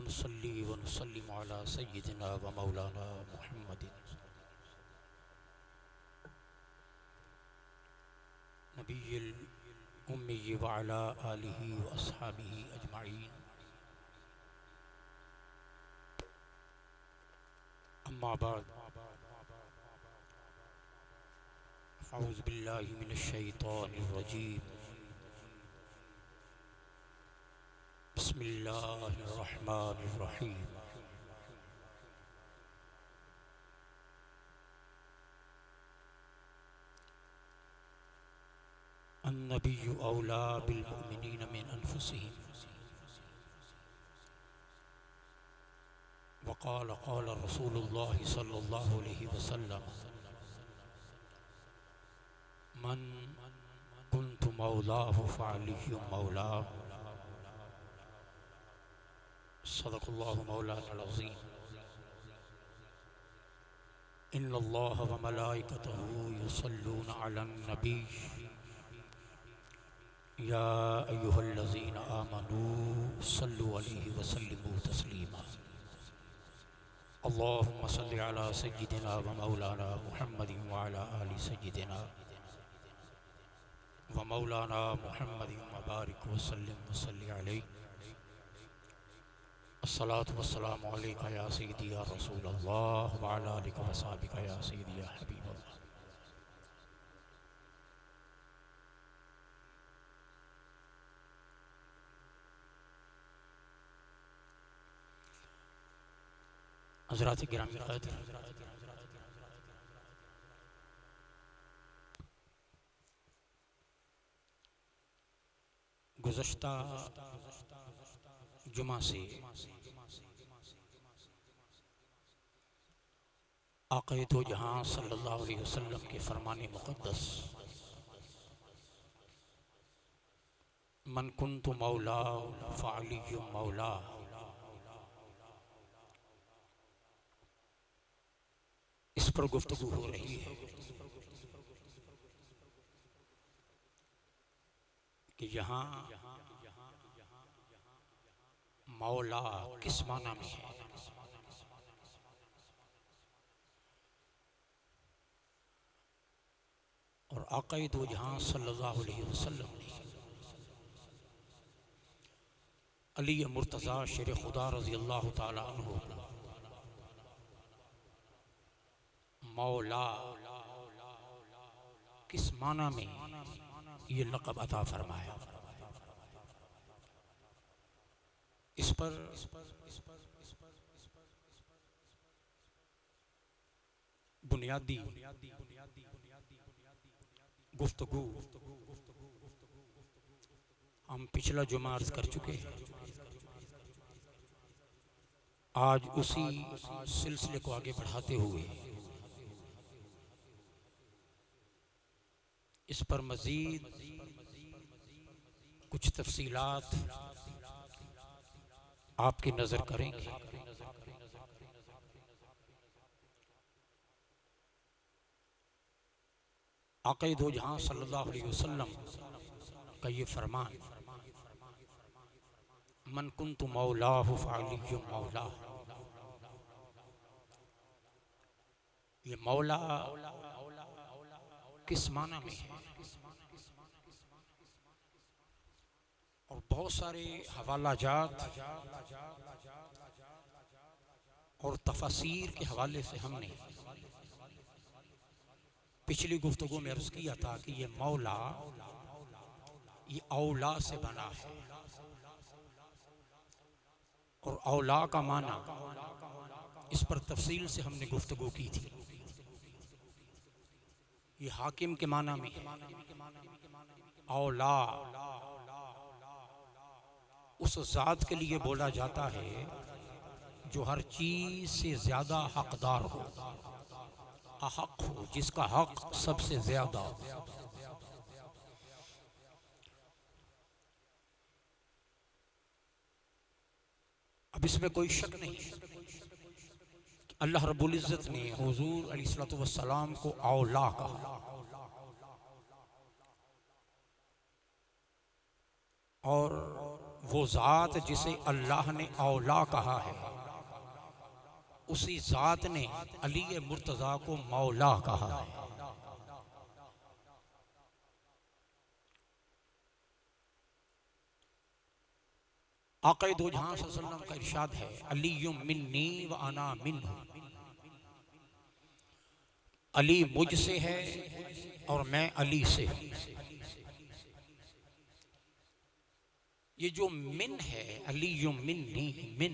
वनुसल्ली वनुसल्लिम अला सय्यिदिना व मौलाना मुहम्मदिन नबिय्यिल उम्मी व अला आलिहि व अस्हाबिहि अजमाइन। अम्मा बाद अऊज़ु बिल्लाहि मिनश शैतानिर रजीम। बिस्मिल्लाहिर रहमानिर रहीम। अन्नबिय्यु औला बिल मुमिनीन मिन अनफुसिहिम वक़ाल क़ाल रसूलुल्लाहि सल्लल्लाहु अलैहि वसल्लम मन कुन्तु मौलाहु फ़अलिय्युम मौला। सदक़ल्लाहु मौलानाल अज़ीम। इन्नल्लाह व मलाइकतहु युसल्लूना अलन नबी या अय्युहल्लज़ीना आमनू सल्लु अलैहि व सल्लिमू तस्लीमा। अल्लाहुम्मा सल्लि अला सय्यिदिना व मौलाना मुहम्मदिन व अला आलि सय्यिदिना व मौलाना मुहम्मदिन व बारिक व सल्लिम व सल्लि अलैहि। अस्सलातु वस्सलामु अलैका या सय्यिदी या रसूलल्लाह व अला आलिका व अस्हाबिका या सय्यिदी या हबीबल्लाह। हज़रात गिरामी क़द्र, गुज़श्ता जुमा से आक़ाए दो जहां सल्लल्लाहु अलैहि वसल्लम के फरमाने मुक़द्दस मन कुन्तु मौला फ़अलिय्युम मौला इस पर गुफ्तगू हो रही है कि यहाँ मौला किस माना में है। और आक़ाए दो जहां सल्लल्लाहु अलैहि वसल्लम ने अली मुर्तज़ा शेर खुदा रज़ी अल्लाह ताला अन्हु मौला किस माना में ये लक़ब अता फरमाया। इस पर बुनियादी गुफ्तगू हम पिछला जुमा अर्ज़ कर चुके हैं। आज उसी सिलसिले को आगे बढ़ाते हुए इस पर मज़ीद कुछ तफसीलात आपकी नज़र करेंगे। आक़ाए दो जहां सल्लल्लाहु अलैहि वसल्लम का ये फरमान मन कुन्तु मौलाहु फ़अलिय्युम मौला, ये मौला किस माना में है। और बहुत सारे हवाला जात और तफसीर के हवाले से हमने पिछली गुफ्तगू में अर्ज़ किया था कि ये मौला ये औला से बना है। और औला का माना इस पर तफसील से हमने गुफ्तगू की थी। ये हाकिम के माना में है। औला उस ज़ात के लिए बोला जाता है जो हर चीज से ज्यादा हकदार हो, अहक हो, जिसका हक सबसे ज्यादा। अब इसमें कोई शक नहीं कि अल्लाह रब्बुल इज़्ज़त ने हुज़ूर अलैहिस्सलातु वस्सलाम को औला कहा। और वो ज़ात जिसे अल्लाह ने औला कहा है, उसी ज़ात ने अली मुर्तज़ा को मौला कहा है। आक़ा दो जहां सल्लल्लाहु अलैहि वसल्लम का इरशाद है, अलीयुम मिन्नी व अना मिन्हु, अली मुझसे है और मैं अली से। ये जो मिन है, अलीयुम मिन्नी, मिन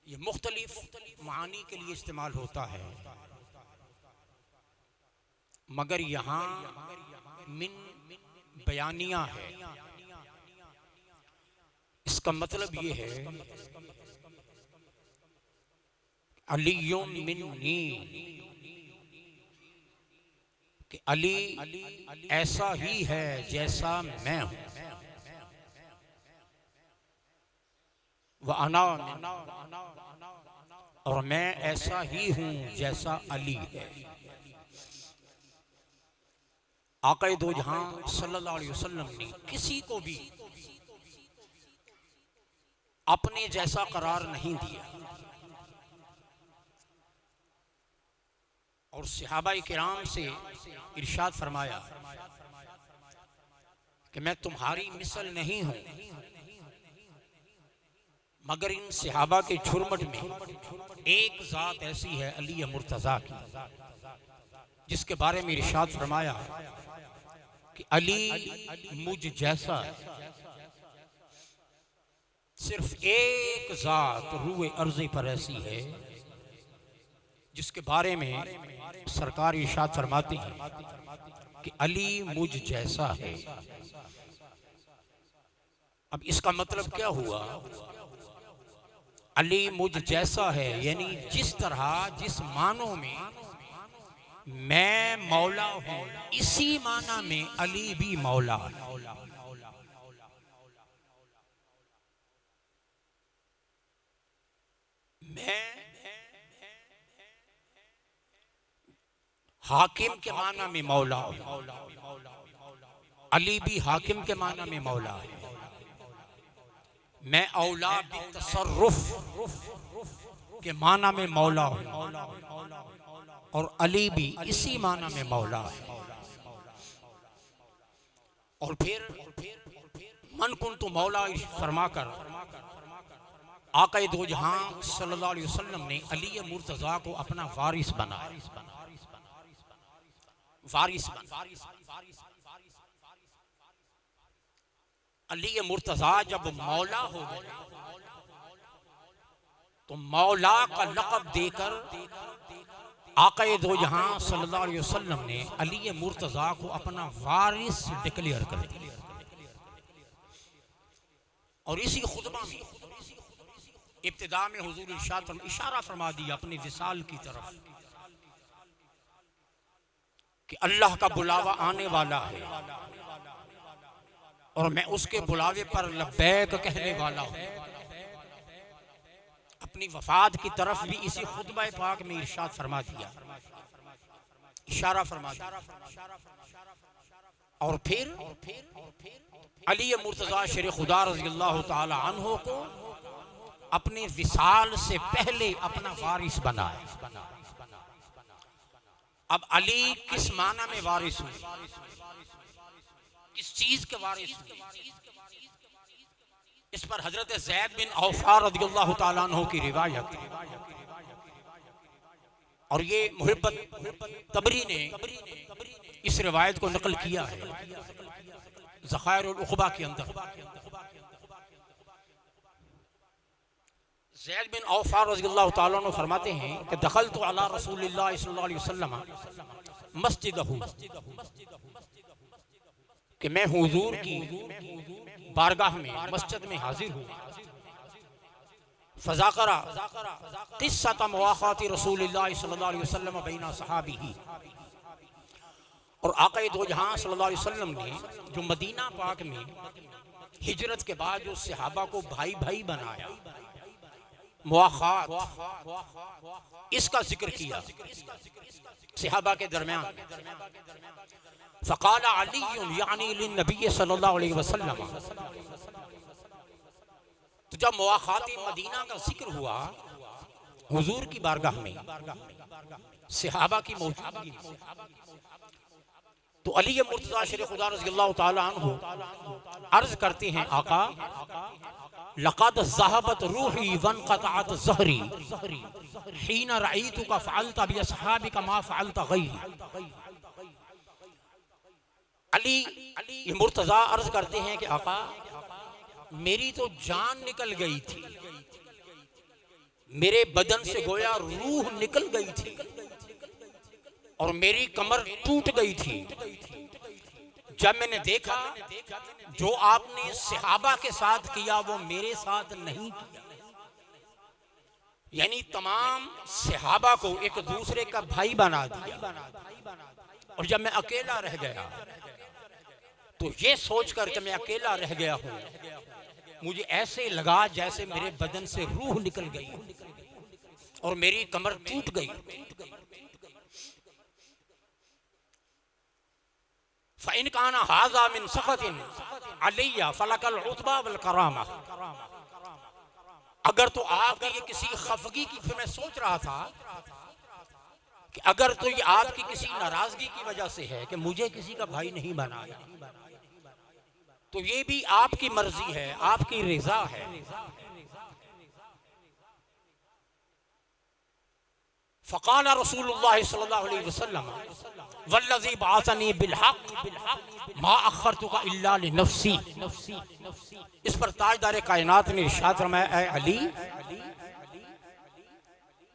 ये मुख्तलिफ मानी के लिए इस्तेमाल होता है, मगर यहाँ मिन बयानिया है। इसका मतलब ये है अलीयुम मिन्नी, कि अली ऐसा ही है जैसा मैं हूं, व अना, और मैं ऐसा ही हूं जैसा अली है। आक़ा दो जहां सल्लल्लाहु अलैहि वसल्लम ने किसी को भी अपने जैसा करार नहीं दिया, और सहाबा किराम से इरशाद फरमाया कि मैं तुम्हारी मिसल नहीं हूं, मगर इन सहाबा के झुरमट में एक ज़ात ऐसी है अली मुर्तज़ा की, जिसके बारे में इरशाद फरमाया कि अली मुझ जैसा है। सिर्फ एक ज़ात रूए अर्ज़े पर ऐसी है जिसके बारे में सरकार इरशाद फरमाते हैं कि अली मुझ जैसा है। अब इसका मतलब क्या हुआ? अली मुझ जैसा है यानी जिस तरह जिस मानों में मैं मौला हूं, इसी माना में अली भी मौला है। मैं हाकिम के माना में मौला हूं, अली भी हाकिम के माना में मौला है। मैं औला बितसर्रुफ के माना में मौला हूं, और अली भी इसी माना में मौला है। और फिर मन कुन्तु मौला फरमाकर आक़ा दो जहां सल्लल्लाहु अलैहि वसल्लम ने अली मुर्तज़ा को अपना वारिस बनाया। अली मुर्तज़ा जब मौला हो गए तो मौला का लक़ब देकर आक़ा दो जहां सल्लल्लाहु अलैहि वसल्लम ने अली मुर्तज़ा को अपना वारिस डिक्लेयर कर दिया। और इसी खुतबा में इब्तिदा में हुजूर इशारा फरमा दिया अपने विसाल की तरफ कि अल्लाह का बुलावा आने वाला है और मैं उसके बुलावे पर लब्बैक कहने वाला हूं। अपनी वफात की तरफ भी इसी खुतबा पाक में इरशाद फरमा दिया, इशारा फरमा दिया। और फिर अली मुर्तज़ा शेर खुदा रज़ी अल्लाह ताला अन्हु को अपने विसाल से पहले अपना वारिस बनाया। अब अली किस माना में वारिस हुए, किस चीज के वारिस हुए, इस पर हजरत ज़ैद बिन औफा रज़ियल्लाहु ताला अन्हु की रिवायत, और ये मुहिब्बत तबरी ने इस रिवायत को नकल किया है ज़खाइरुल उक़बा के अंदर। ज़ैद बिन औफा रज़ियल्लाहु ताला अन्हु फरमाते हैं कि दखलतु अला रसूलिल्लाह सल्लल्लाहु अलैहि वसल्लम मस्जिदहू, कि मैं हुजूर की बारगाह में मस्जिद में हाजिर हूँ। फ़ज़ाकरा क़िस्सत मुवाख़ाति रसूलिल्लाह सल्लल्लाहु अलैहि वसल्लम बैना सहाबिही, और आक़ा दो जहां सल्लल्लाहु अलैहि वसल्लम ने जो मदीना पाक में हिजरत के बाद जो सहाबा को भाई भाई बनाया, मुआखात, इसका जिक्र किया सहाबा के दरमियान। फ़क़ाल अली यानी लिन्नबी सल्लल्लाहु अलैहि वसल्लम, तो जब मुआखाती मदीना का जिक्र हुआ हुजूर की बारगाह में सहाबा की मौजूदगी, तो अली मुर्तज़ा शेर खुदा रज़ियल्लाहु ताला अन्हु अर्ज करते हैं, आका लक़द ज़हबत रूही वन्क़तअत ज़हरी हीना रअयतुका फ़अलता बिअस्हाबिका मा फ़अलता गैरी। अली मुर्तज़ा अर्ज करते हैं कि आका मेरी तो जान निकल गई थी, मेरे बदन से गोया रूह निकल गई थी और मेरी कमर टूट गई थी जब मैंने देखा जो आपने सहाबा के साथ किया वो मेरे साथ नहीं किया। यानी तमाम सहाबा को एक दूसरे का भाई बना दिया और जब मैं अकेला रह गया तो ये सोचकर कि मैं अकेला रह गया हूं, मुझे ऐसे लगा जैसे मेरे बदन से रूह निकल गई और मेरी कमर टूट गई। फ़इन काना हाज़ा मिन सख़तिन अलैया फ़लकल उतबा वल करामा। अगर तो आपकी ये किसी खफगी की, फिर मैं सोच रहा था कि अगर तो ये आपकी किसी नाराजगी की वजह से है कि मुझे किसी का भाई नहीं बनाया, तो ये भी आपकी मर्जी है, आपकी रिजा है। फ़क़ाल रसूलुल्लाह सल्लल्लाहु अलैहि वसल्लम वल्लज़ी बअसनी बिलहक़ मा अख़रतुका इल्ला लिनफ़्सी। इस पर ताजदार कायनात ने इरशाद फरमाया, ऐ अली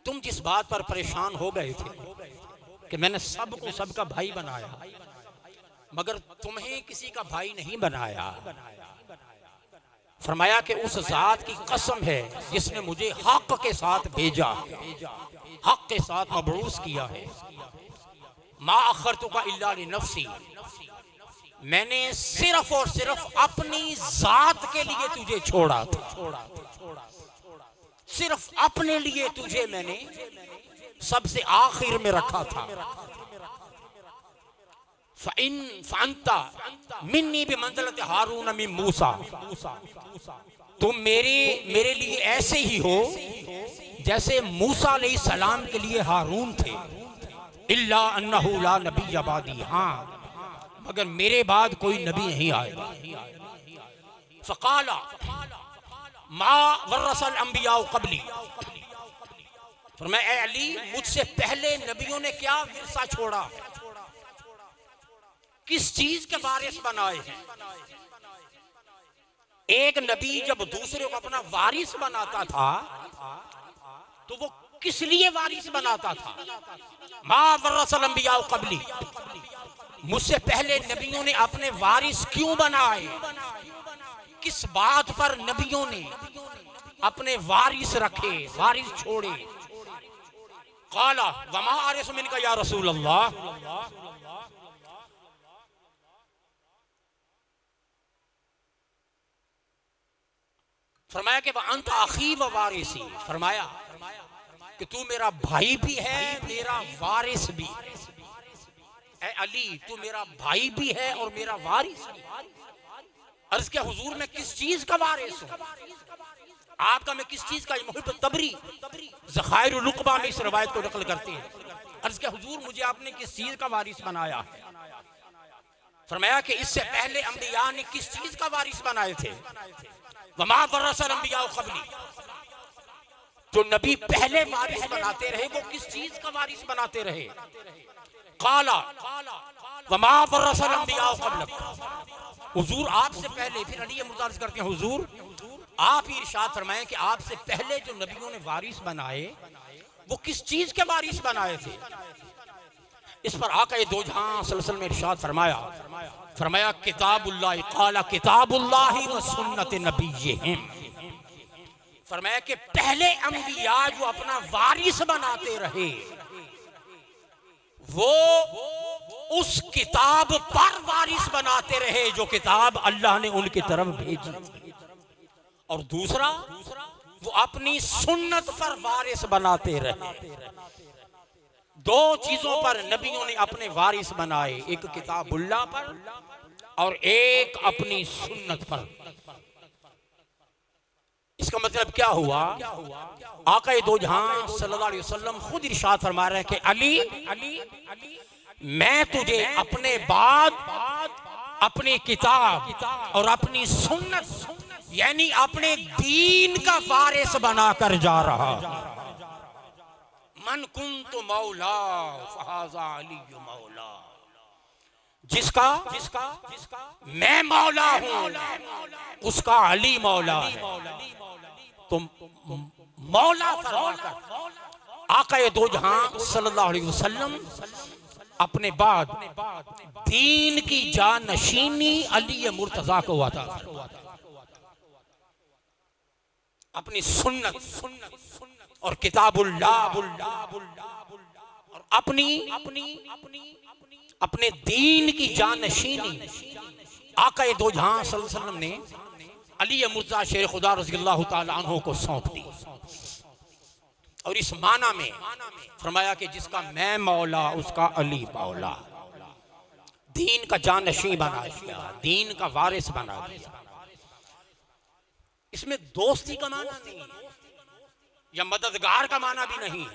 तुम जिस बात पर परेशान हो गए थे कि मैंने सबको सबका भाई बनाया मगर तुम्हें किसी का भाई नहीं बनाया, फरमाया कि उस जात की कसम है जिसने मुझे हक के साथ भेजा, हक के साथ मबरूस किया है। मा अख़रतुका इल्ला लिनफ़्सी, मैंने सिर्फ और सिर्फ अपनी जात के लिए तुझे छोड़ा था, सिर्फ अपने लिए तुझे मैंने सबसे आखिर में रखा था। फ़अन्ता मिन्नी बिमंज़िलति हारून मिन मूसा, तुम मेरे लिए ऐसे ही हो जैसे मूसा अलैहिस्सलाम के लिए हारून थे। इल्ला अन्नहु ला नबिय्य बादी, हाँ मगर मेरे बाद कोई नबी नहीं आएगा। फ़क़ाला मा वरसल अंबिया क़ब्ली, फरमाया ऐ अली मुझसे पहले नबियों ने क्या विरसा छोड़ा, किस चीज के वारिस बनाए हैं। एक नबी जब दूसरे को अपना वारिस बनाता था तो वो किस लिए वारिस बनाता था। मा वरसल अंबिया क़ब्ली, मुझसे पहले नबियों ने अपने वारिस क्यों बनाए, किस बात पर नबियों ने अपने वारिस रखे, वारिस छोड़े। क़ाला वमा आरिसु मिनका या रसूल अल्लाह, फरमाया कि अंत आखी व वारिसी, फरमाया कि तू मेरा भाई भी है मेरा वारिस भी। ऐ अली तू मेरा भाई भी है और मेरा वारिस भी। अर्ज किया हुजूर मैं किस चीज का वारिस हूँ, आपका मैं किस चीज का। मुहिब तबरी ज़खाइरुल लुक़बा में इस रवायत को नकल करते हैं। अर्ज किया हुजूर मुझे आपने किस चीज का वारिस बनाया है। फरमाया कि इससे पहले अंबिया ने किस चीज का वारिस बनाए थे। वमा वरसल अंबिया क़ब्ली, जो नबी पहले वारिस बनाते रहे वो किस चीज का वारिस बनाते रहे। क़ाला वमा वरसल अंबिया क़ब्लक, हुजूर आपसे पहले, फिर अली मुर्तज़ा करते हैं हुजूर आप ही इरशाद फरमाएं कि आपसे पहले जो नबियों ने वारिस बनाए वो किस चीज के वारिस बनाए थे। इस पर आका दो जहां सल्लल्लाहु अलैहि वसल्लम ने इरशाद फरमाया किताबुल्लाह, क़ाला किताबुल्लाह व सुन्नत नबिय्यिहिम, फरमाया कि पहले अंबिया जो अपना वारिस बनाते रहे वो उस किताब पर वारिस बनाते रहे जो किताब अल्लाह ने उनकी तरफ भेजी। और दूसरा वो अपनी सुन्नत पर वारिस बनाते रहे। दो चीजों पर नबियों ने अपने वारिस बनाए, एक किताबुल्लाह पर और एक अपनी सुन्नत पर। इसका मतलब क्या हुआ? आका दो जहां सल्लल्लाहु अलैहि वसल्लम खुद इरशाद फरमा रहे हैं कि अली मैं तुझे अपने बाद अपनी किताब और अपनी सुन्नत यानी अपने दीन का वारिस बनाकर जा रहा। मन कुन्तु मौला फहाज़ा अली मौला, जिसका मैं मौला हूं उसका अली मौला है। तो मौला फरमाकर आका दो जहां सल्लल्लाहु अलैहि वसल्लम अपने बाद दीन की जानशीनी अली मुर्तजा को अता अपनी सुन्नत और किताबुल्लाह और अपने दीन की जानशीनी आका दो जहां सल्लल्लाहु अलैहि वसल्लम ने अली मुर्तजा शेर खुदा रज़ियल्लाहु ताला अन्हु को सौंप दी। और इस माना में फरमाया कि जिसका मैं मौला उसका अली मौला, दीन का जानशीं बना दिया, दीन का वारिस बना दिया। इसमें दोस्ती का माना नहीं या मददगार का माना भी नहीं है।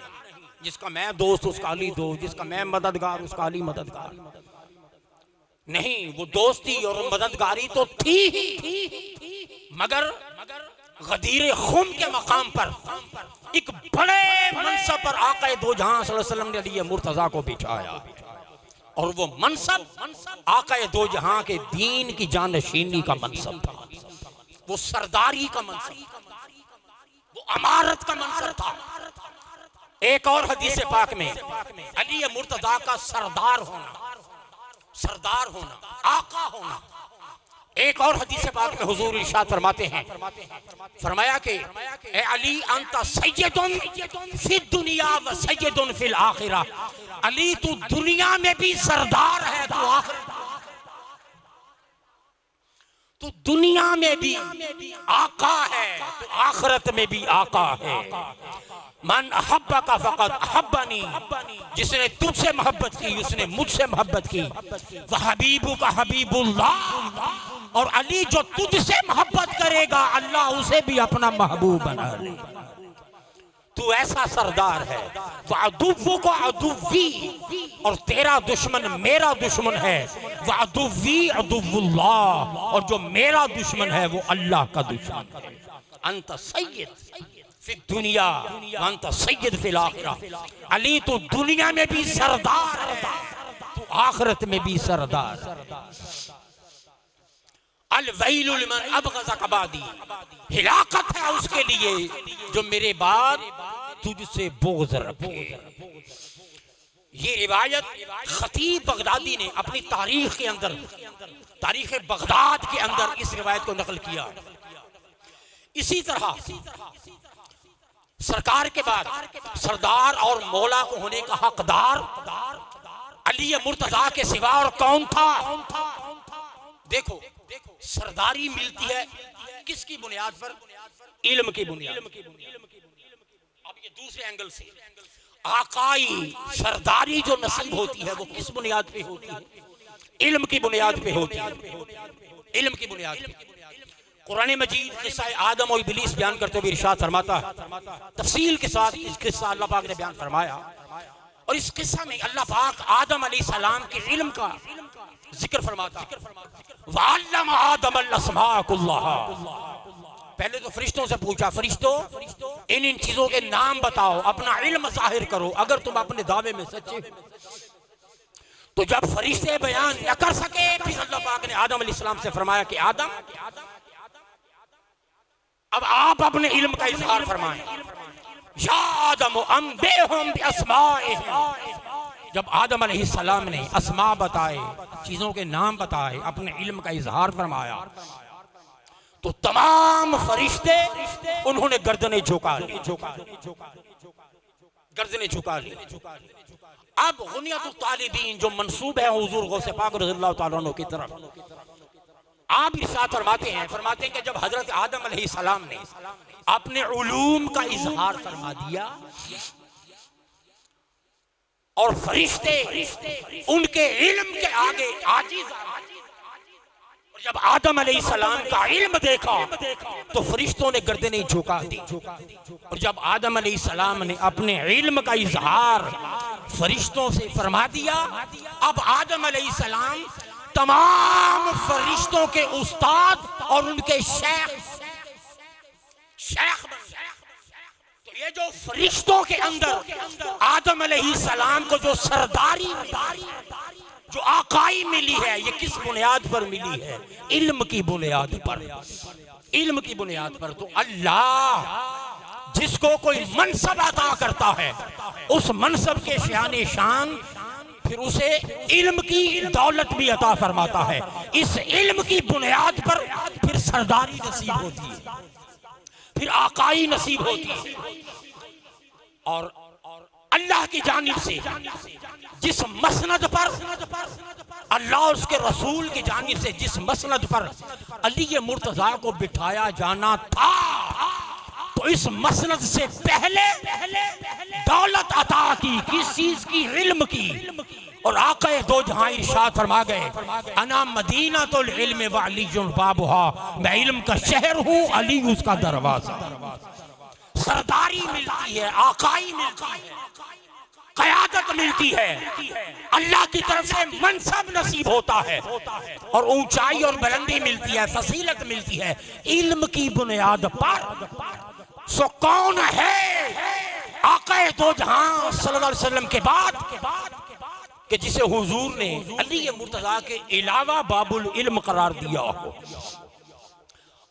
जिसका मैं दोस्त उसका अली दोस्त, जिसका मैं मददगार उसका अली मददगार नहीं। वो दोस्ती और मददगारी तो थी ही, मगर गदीर खुम के मकाम पर एक बड़े मनसब पर आका दो जहां सल्लल्लाहु अलैहि वसल्लम ने अली मुर्तजा को बिठाया। और वो मनसब आका दो जहां के दीन की जानशीनी का मनसब था, वो सरदारी का मनसब, वो अमारत का मनसब था। एक और हदीस पाक में अली मुर्तजा का सरदार होना, आका होना। एक और हदीस पाक में हुजूर इरशाद फरमाते हैं, फरमाया कि ए अली अंता सय्यदुन फिद दुनिया व सय्यदुन फिल आखिरा। अली तू दुनिया में भी सरदार है, तू दुनिया में भी आका है, तो आखिरत में भी आका है। मन अहब्बा का फकत अहब्बानी, जिसने तुझसे मोहब्बत की उसने मुझसे मोहब्बत की। वह हबीबु का हबीबुल्लाह, और अली जो तुझसे मोहब्बत करेगा अल्लाह उसे भी अपना महबूब बना ले। तू ऐसा सरदार है। वअदुव्वु का अदुव्वी, और तेरा दुश्मन मेरा दुश्मन है। वअदुव्वी अदुव्वुल्लाह, और जो मेरा दुश्मन है वो अल्लाह का दुश्मन है। अंत सय्यद फिद दुनिया व अंत सय्यद फिल आखिरा। अली तू दुनिया में भी सरदार है, तू आखिरत में भी सरदार। अल वैलु लिमन अबग़ज़ बादी, हिलाकत है उसके लिए जो मेरे बाद तुझसे बुग़्ज़ रखे। ये रिवायत खतीब बगदादी ने अपनी तारीख के अंदर, तारीख बगदाद के अंदर इस रिवायत को नकल किया। इसी तरह सरकार के बाद सरदार और मौला को होने का हकदार अली मुर्तजा के सिवा और कौन था? देखो सरदारी मिलती है किसकी बुनियाद पर? इल्म की बुनियाद। अब ये दूसरे एंगल से आकाई सरदारी जो नसीब होती है वो किस बुनियाद पे होती है? इल्म की बुनियाद पे होती है। इल्म की बुनियाद पे कुरान मजीद किस्सा आदम और इब्लीस बयान करते हुए इरशाद फरमाता है, तफसील के साथ इस किस्सा अल्लाह पाक ने बयान फरमाया। और इस किस्सा में अल्लाह पाक आदम अलैहिस्सलाम के इल्म का जिक्र फरमाता है। वअल्लम आदम अल-अस्माअ कुल्लहा, पहले तो फरिश्तों से पूछा, फरिश्तों इन चीजों के नाम बताओ, अपना इल्म जाहिर करो अगर तुम अपने दावे में सच्चे हो। तो जब फरिश्ते बयान न कर सके फिर अल्लाह पाक ने आदम अलैहिस्सलाम से फरमाया कि आदम अब आप अपने इल्म का इजहार फरमाएं। या आदम अंबिहुम बिअस्माइहिम, जब आदम अलैहिस्सलाम ने अस्मा बताए, चीजों के नाम बताए, अपने इल्म का इजहार फरमाया, तो तमाम फरिश्ते उन्होंने गर्दनें झुका ली, गर्दनें झुका ली। अब गुनियतुत तालिबीन जो मंसूब है हुजूर गौसे पाक रज़ियल्लाहु ताला अन्हु की तरफ, आप इरशाद फरमाते हैं कि जब हजरत आदम अलैहिस्सलाम ने अपने उलूम का इजहार फरमा दिया और फरिश्ते उनके इल्म के आगे आजिज, और जब आदम अलैहिस्सलाम का इल्म देखा तो फरिश्तों ने गर्दनें झुका दी। और जब आदम अलैहिस्सलाम ने अपने इल्म का इजहार फरिश्तों से फरमा दिया, अब आदम अलैहिस्सलाम तमाम फरिश्तों के उस्ताद और उनके शेख तो ये जो फरिश्तों के अंदर आदम अलैहिस्सलाम को जो सरदारी जो आकाई मिली है, ये किस बुनियाद पर मिली है? इल्म की बुनियाद पर, इल्म की बुनियाद पर। तो अल्लाह जिसको कोई मनसब अता करता है उस मनसब के शान शान फिर उसे इल्म की दौलत भी अता फरमाता है। इस इल्म की बुनियाद पर फिर सरदारी नसीब होती है, फिर आकाई नसीब होती है। और अल्लाह की जानिब से जिस मसनद पर अल्लाह उसके रसूल की जानिब से जिस मसनद पर अली मुर्तजा को बिठाया जाना था, तो इस मसनद से पहले दौलत अता की किस चीज की? इल्म की। और आक़ाए दो जहां इरशाद फरमा गए, अना मदीना तो इल्म व अली बाबुहा, मैं इल्म का शहर हूँ, अली उसका दरवाजा। सरदारी मिलती है, आकाई मिलती है, क़यादत मिलती है, अल्लाह की तरफ से मनसब नसीब होता है और ऊंचाई और बुलंदी मिलती है, फसीलत मिलती है इल्म की बुनियाद पर। सो कौन है आक़ाए दो जहां सल्लल्लाहु अलैहि वसल्लम के बाद कि जिसे हुजूर ने अली मुर्तज़ा के अलावा बाबुल इल्म करार दिया हो?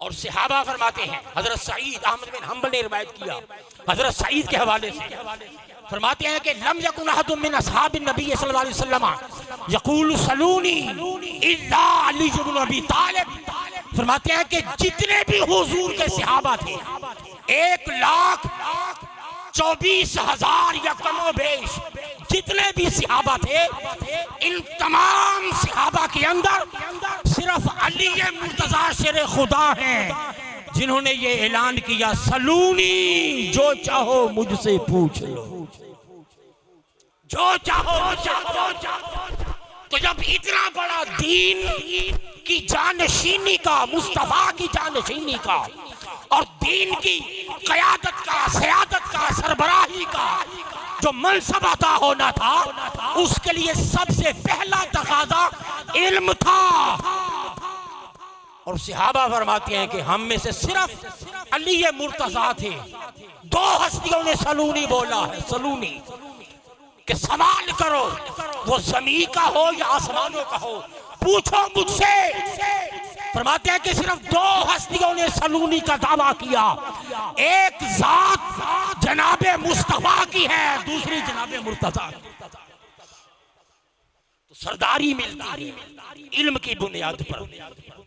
और सहाबा फरमाते हैं, हजरत सईद अहमद बिन हम्बल ने रिवायत किया हजरत सईद के हवाले से, फरमाते हैं कि लम यकुन अहदुम मिन असहाबिन नबी सल्लल्लाहु अलैहि वसल्लम यक़ूलु सलूनी इल्ला अली इब्न अबी तालिब। फरमाते हैं कि जितने भी हुजूर के सहाबा थे, 1,24,000 या कमो बेश जितने भी सहाबा थे, इन तमाम सहाबा के अंदर सिर्फ अली मुर्तज़ा शेर खुदा हैं जिन्होंने ये ऐलान किया, सलूनी, जो चाहो मुझसे पूछ लो, जो चाहो मुझसे पूछ लो। तो जब इतना बड़ा दीन की जानशीनी का, मुस्तफा की जानशीनी का और दीन की क़यादत का, सियादत का, सरबराही का जो मनसब अता होना था, उसके लिए सबसे पहला तकाजा इल्म था। और सहाबा फरमाते हैं कि हम में से सिर्फ अली मुर्तज़ा थे। दो हस्तियों ने सलूनी बोला है, सलूनी कि सवाल करो, वो ज़मीन का हो या आसमानों का हो, पूछो मुझसे। फरमाते हैं कि सिर्फ दो हस्तियों ने सलूनी का दावा किया, एक जात जनाबे मुस्तफा की है, दूसरी जनाबे मुर्तज़ा की। तो सरदारी मिलती है इल्म की बुनियाद पर।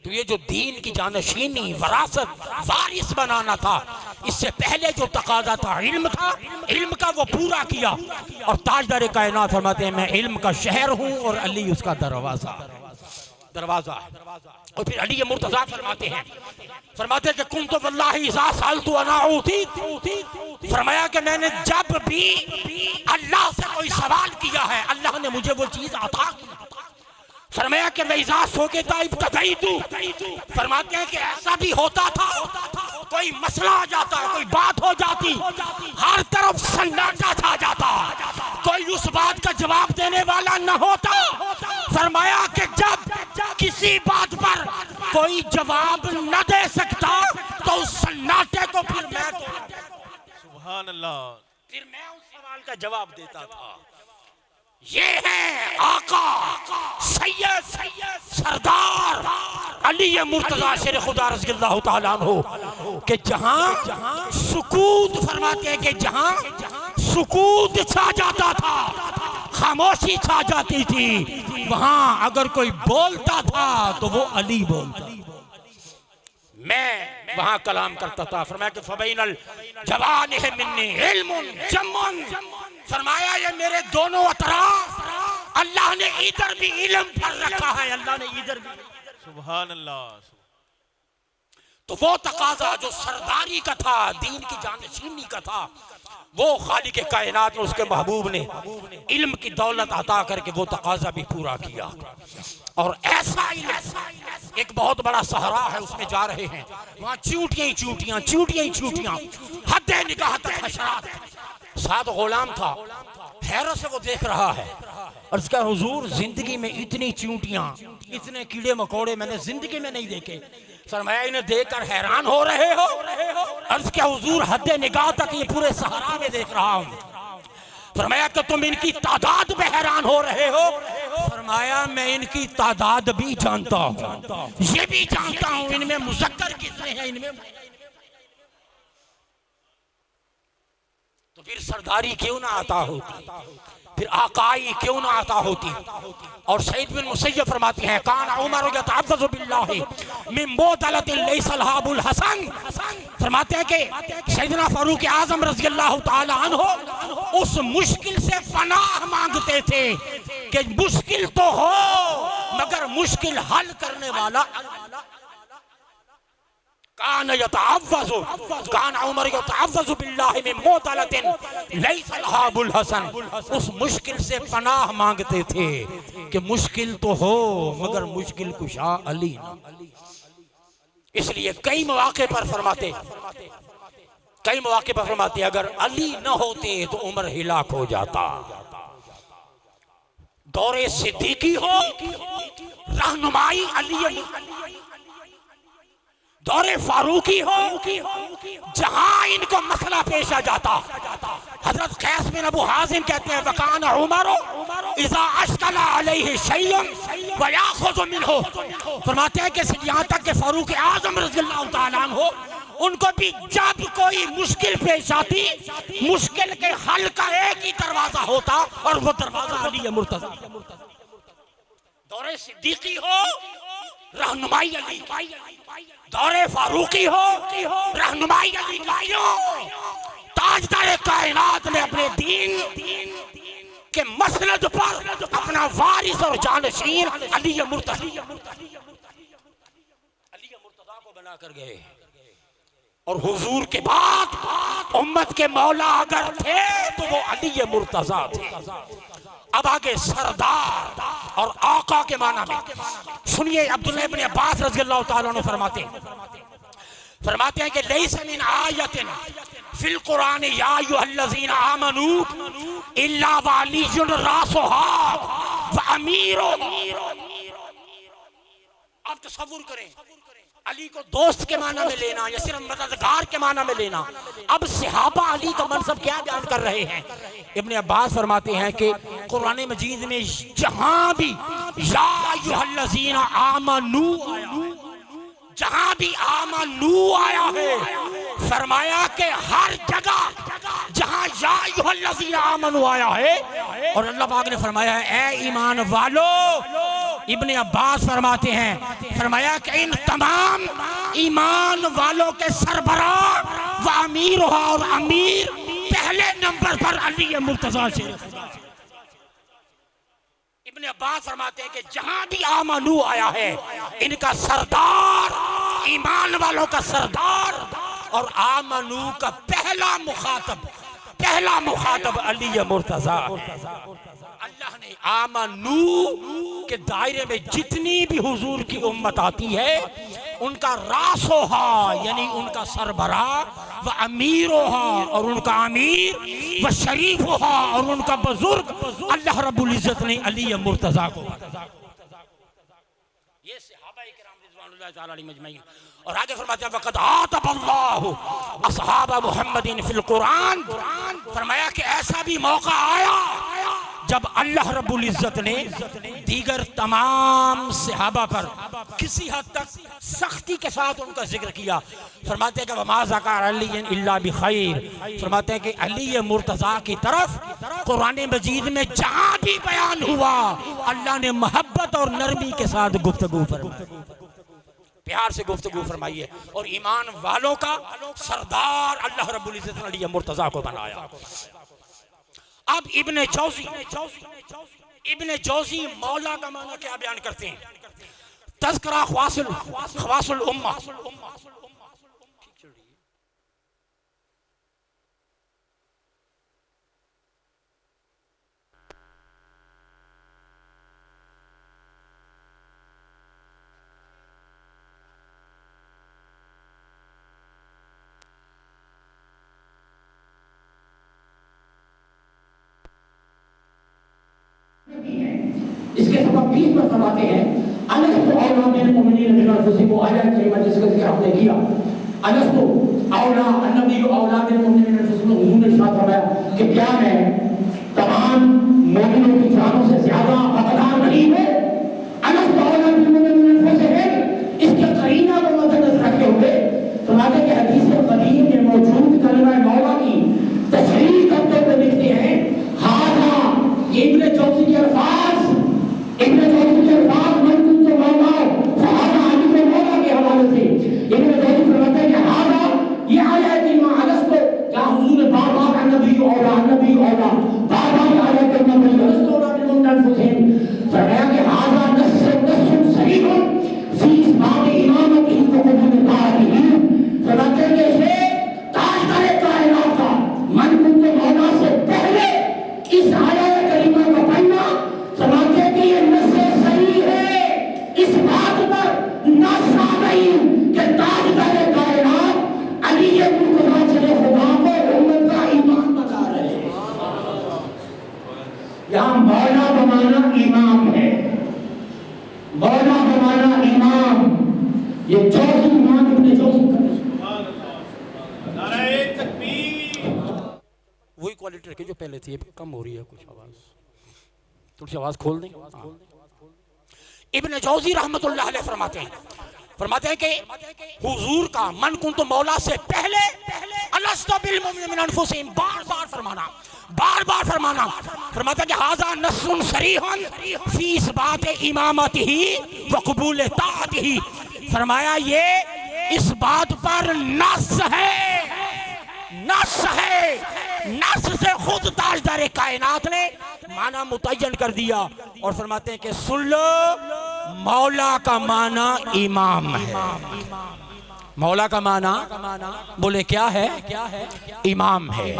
तो ये जो दीन की जानशीनी, वरासत, वारिस बनाना था, इससे पहले जो तकाजा था इल्म था, इल्म का वो पूरा किया। और ताजदार कायनात फरमाते हैं, मैं इल्म का शहर हूँ और अली उसका दरवाजा और फिर अली मुर्तज़ा फरमाते हैं कि कुन तो वल्लाही इज़ा सअल्तु अना उती, फरमाया कि मैंने जब भी अल्लाह से कोई सवाल किया है, अल्लाह ने मुझे वो चीज अता की। फरमाया कि मैं इज़ा सोकेता इब्तदाइतु, फरमाते हैं कि ऐसा भी होता था, कोई मसला आ जाता, कोई बात हो जाती, हर तरफ सन्नाटा छा जाता, कोई उस बात का जवाब देने वाला न होता। फरमाया कि जब किसी बात पर कोई जवाब न दे सकता तो उस सन्नाटे को फिर मैं सुभान अल्लाह, फिर मैं उस सवाल का जवाब देता था। ये है आका सैयद सरदार अली मुर्तज़ा शेर खुदा रज़ियल्लाहु ताला अन्हु के जहां सुकूत, फरमाते हैं कि जहां सुकूत छा जाता था, खामोशी छा जाती थी, वहां अगर कोई बोलता था तो वो अली बोलता, मैं वहां कलाम करता था। फरमाया कि फबैनल जवानिह मिन्नी इल्मुन जम्मुन, फरमाया ये मेरे दोनों अतराफ अल्लाह ने इधर भी इल्म भर रखा है, अल्लाह ने इधर भी। सुभान अल्लाह। तो वो तकाजा जो सरदारी का था, दीन की जानशीनी का था, वो खालिक कायनात ने उसके महबूब ने इल्म की दौलत अता करके वो तकाजा भी पूरा किया। और ऐसा इल्म, एक बहुत बड़ा सहरा है, उसमें जा रहे हैं, वहां चूटियां ही चूटियां, चूटियां ही चूटियां, हद निगाह तक हशरात। साथ गुलाम था, हैरत से वो देख रहा है और उसका हुजूर, जिंदगी में इतनी चूटियां, इतने कीड़े मकोड़े मैंने जिंदगी में नहीं देखे। फरमाया इन्हें देखकर हैरान हो रहे हो? अर्ज क्या हुजूर, हद निगाह तक ये पूरे सहारा में देख रहा हूँ। फरमाया कि तुम इनकी तादाद पे हैरान हो रहे हो? फरमाया मैं इनकी तादाद भी जानता हूँ, ये भी जानता हूँ इनमें मुज़क्कर कितने हैं, इनमें। तो फिर सरदारी क्यों ना आता होती, फिर आकाई क्यों ना आता होती। और सईद बिन मुसय्यब फरमाते हैं, कान उमर यतअव्वज़ु बिल्लाहि मिन मुदलतिल लैसा लहाबुल हसन। फरमाते हैं कि सैयदना फारूक आज़म रज़ी अल्लाह तआला अन्हु उस मुश्किल से पनाह मांगते थे कि मुश्किल तो हो मगर मुश्किल हल करने वाला। कान यतअव्वज़ु, कान उमर यतअव्वज़ु बिल्लाहि मिन मुदलतिन लैसा लहाबुल हसन। उस मुश्किल से पनाह मांगते थे कि मुश्किल तो हो मगर मुश्किल कुशा अली ना। इसलिए कई मौके पर फरमाते, कई मौके पर फरमाते अगर अली न होते तो उमर हिलाक हो जाता। दौरे सिद्दीकी हो, रहनुमाई अली, दौरे फारूकी हो, जहां इनको मसला पेश आ जाता। हजरत कैस बिन अबू हाजिम कहते हैं, वकान उमर इज़ा अश्कला अलैहि शैय्उन व याखुज़ु मिन्हु। फरमाते हैं कि यहाँ तक कि फारूक आज़म रज़ियल्लाहु ताला अन्हु, उनको भी जब कोई मुश्किल पेश आती, मुश्किल के हल का एक ही दरवाजा होता और वो दरवाजा अली मुर्तज़ा। दौरे सिद्दीकी हो, रहनुमाई अली, दौरे फारूकी हो, रहनुमाई अली। ताजदार कायनात ने अपने दीन के मसनद पर अपना वारिस और जानशीन अली मुर्तज़ा को बना कर गए। और हुजूर के बाद उम्मत के मौला अगर थे तो वो अली मुर्तज़ा थे। अब आगे सरदार और आका के माना में सुनिए, अब्दुल्ला इब्न अब्बास रज़ियल्लाहु ताला अन्हु फरमाते हैं कि लैसा मिन आयतिन फिल कुरान या अय्युहल्लज़ीना आमनू इल्ला वलियुन रासुहा व अमीरो। आप तसव्वुर करें, अली को दोस्त के माना में लेना या सिर्फ मददगार के माना में लेना। अब सहाबा अली का मनसब क्या बयान कर रहे हैं? इब्न अब्बास फरमाते हैं कि कुरान मजीद में जहां भी या अय्युहल्लज़ीना आमनू, जहां भी आमनू आया है, फरमाया कि हर जगह जहां या अय्युहल्लज़ीना आमनू आया है और अल्लाह पाक ने फरमाया है ए ईमान वालो। इब्न अब्बास फरमाते हैं, फरमाया कि इन तमाम ईमान वालों के सरबराह व अमीर और अमीर पहले नंबर पर अली मुर्तज़ा से। इब्न अब्बास फरमाते हैं कि जहां भी आमनू आया है, इनका सरदार, ईमान वालों का सरदार और आमनू का पहला मुखातब अली मुर्तज़ा। अल्लाह ने आमनू के दायरे में जितनी भी हुजूर की उम्मत आती है, उनका रासोहा यानी उनका सरबराह व अमीरोहा और उनका अमीर व शरीफोहा और उनका बुजुर्ग अल्लाह रब्बुल इज्जत ने अली मुर्तज़ा को। ये सहाबाए किराम रिज़वानुल्लाह तआला अलैहिम अजमईन। और आगे फरमाते हैं वक़द आतबल्लाहु असहाब मुहम्मदिन फिल कुरान। फरमाया कि ऐसा भी मौका आया जब अल्लाह रब्बुल इज्जत ने दीगर तमाम सहाबा पर किसी हद तक सख्ती के साथ उनका जिक्र किया। फरमाते हैं कि वमा ज़कर अली इल्ला बिखैर। फरमाते हैं कि अली मुर्तज़ा की तरफ कुरान मजीद में जहां भी बयान हुआ, अल्लाह ने मोहब्बत और नरमी के साथ गुफ्तगू फरमाई, प्यार से गुफ्तगू फरमाई है। और ईमान वालों का सरदार अल्लाह रब्बुल इज्जत ने अली मुर्तज़ा को बनाया। अब इब्ने जौज़ी मौला का माना क्या बयान करते हैं? तज़किरा ख़वासिल उम्मा। इसके सबब 20 पर फरमाते हैं अलस्तु औला बिल मुमिनीन मिन अनफुसिहिम, आयत करीमा जिसका जिक्र हमने किया। अलस्तु औला अन्नबी औला बिल मुमिनीन मिन अनफुसिहिम, हुजूर ने इरशाद फरमाया कि क्या मैं तमाम मोमिनों की जानों से ज्यादा हकदार नहीं हूं? अलस्तु औला बिल मुमिनीन मिन अनफुसिहिम, इसके करीना को मद्देनजर रखे हुए फरमाते हैं कि हदीस कदीम में मौजूद कलमा मौला की तशरीह करते हुए लिखते हैं हाजा, ये इब्ने जौज़ी के अल्फाज मन कुंत मौला फहाजा अली को मौला के हवाले से इब्ने जौज़ी फरमाते हैं कि हाजा ये आयत करीमा अलस्तु, या हुजूर ने बार-बार अन्नबी औला बार-बार आयत करीमा में अलस्तु औला बिल मुमिनीन अनफुसिहिम फरमाया कि हाजा नस्सुन सरीहुन फी इस्बात इमामतिही व क़बूल ताअतिही। फरमाते हैं कि इसे ताजदार कायनात का मन कुंत मौला से पहले इस आयत करीमा का पढ़ना फरमाते हैं कि ये नस्से सही है, इस बात पर नस्स आ गई कि ताजदार कायनात अली मुर्तज़ा चले खुदा को उम्मत का ईमान बता रहे हैं। यहाँ मौला बमाना इमाम है, मौला बमाना इमाम, ये जौज़ी इमाम इब्ने जौज़ी का नारे तकबीर। वही क्वालिटी रखी जो पहले थी, कम हो रही है कुछ आवाज, थोड़ी सी आवाज खोल दें। इब्ने जौज़ी रहमतुल्लाह अलैह फरमाते हैं कि हुजूर का मन कुन तो मौला से पहले अलस्तु बिल मुमिनीन मिन अनफुसिहिम बार-बार फरमाना फरमाते हैं कि हाजा नस्सुन सरीहुन फी इस्बात इमामतिही व क़बूल ताअतिही। फरमाया ये इस बात पर नस्स से खुद ताजदार कायनात ने माना मुतय्यन कर दिया और फरमाते हैं कि सुन लो, मौला का माना इमाम है। मौला का माना बोले क्या है? इमाम है।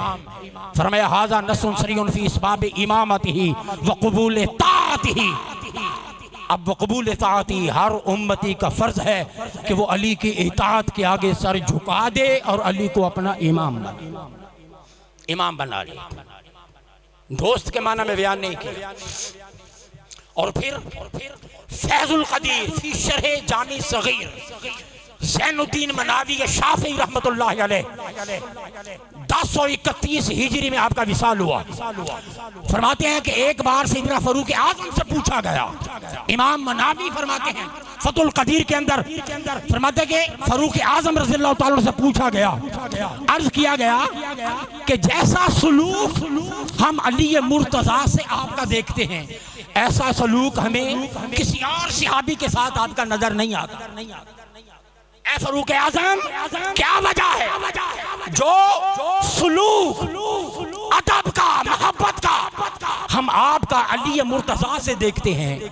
फरमाया हाजा नस्सुन सरीहुन फी इस्बाब इमामतिही व क़बूल ताअतिही। अब कबूल इताअती हर उम्मती का फर्ज है कि वो अली की इताअत के आगे सर झुका दे और अली को अपना इमाम बना ले। दोस्त के माना में बयान नहीं किया। और फिर फैजुल कदीर फी शरह जामी सगीर ज़ैनुद्दीन मनावी शाफ़ी रहमतुल्लाह अलैह 1031 हिजरी में आपका विसाल हुआ। फरमाते हैं कि एक बार सैयदना फारूक आज़म से पूछा गया, इमाम मनावी फरमाते हैं फतुल कदीर के अंदर, फरमाते हैं कि फारूक आज़म रज़ियल्लाहु ताला से पूछा गया, अर्ज किया गया कि जैसा सलूक हम अली मुर्तज़ा से आपका देखते हैं, ऐसा सलूक हमें किसी और सहाबी के साथ आपका नजर नहीं आता। ऐ फारूक आज़म, क्या वजह है जो सलूक अदब का, मोहब्बत का हम आपका अली मुर्तज़ा से देखते हैं,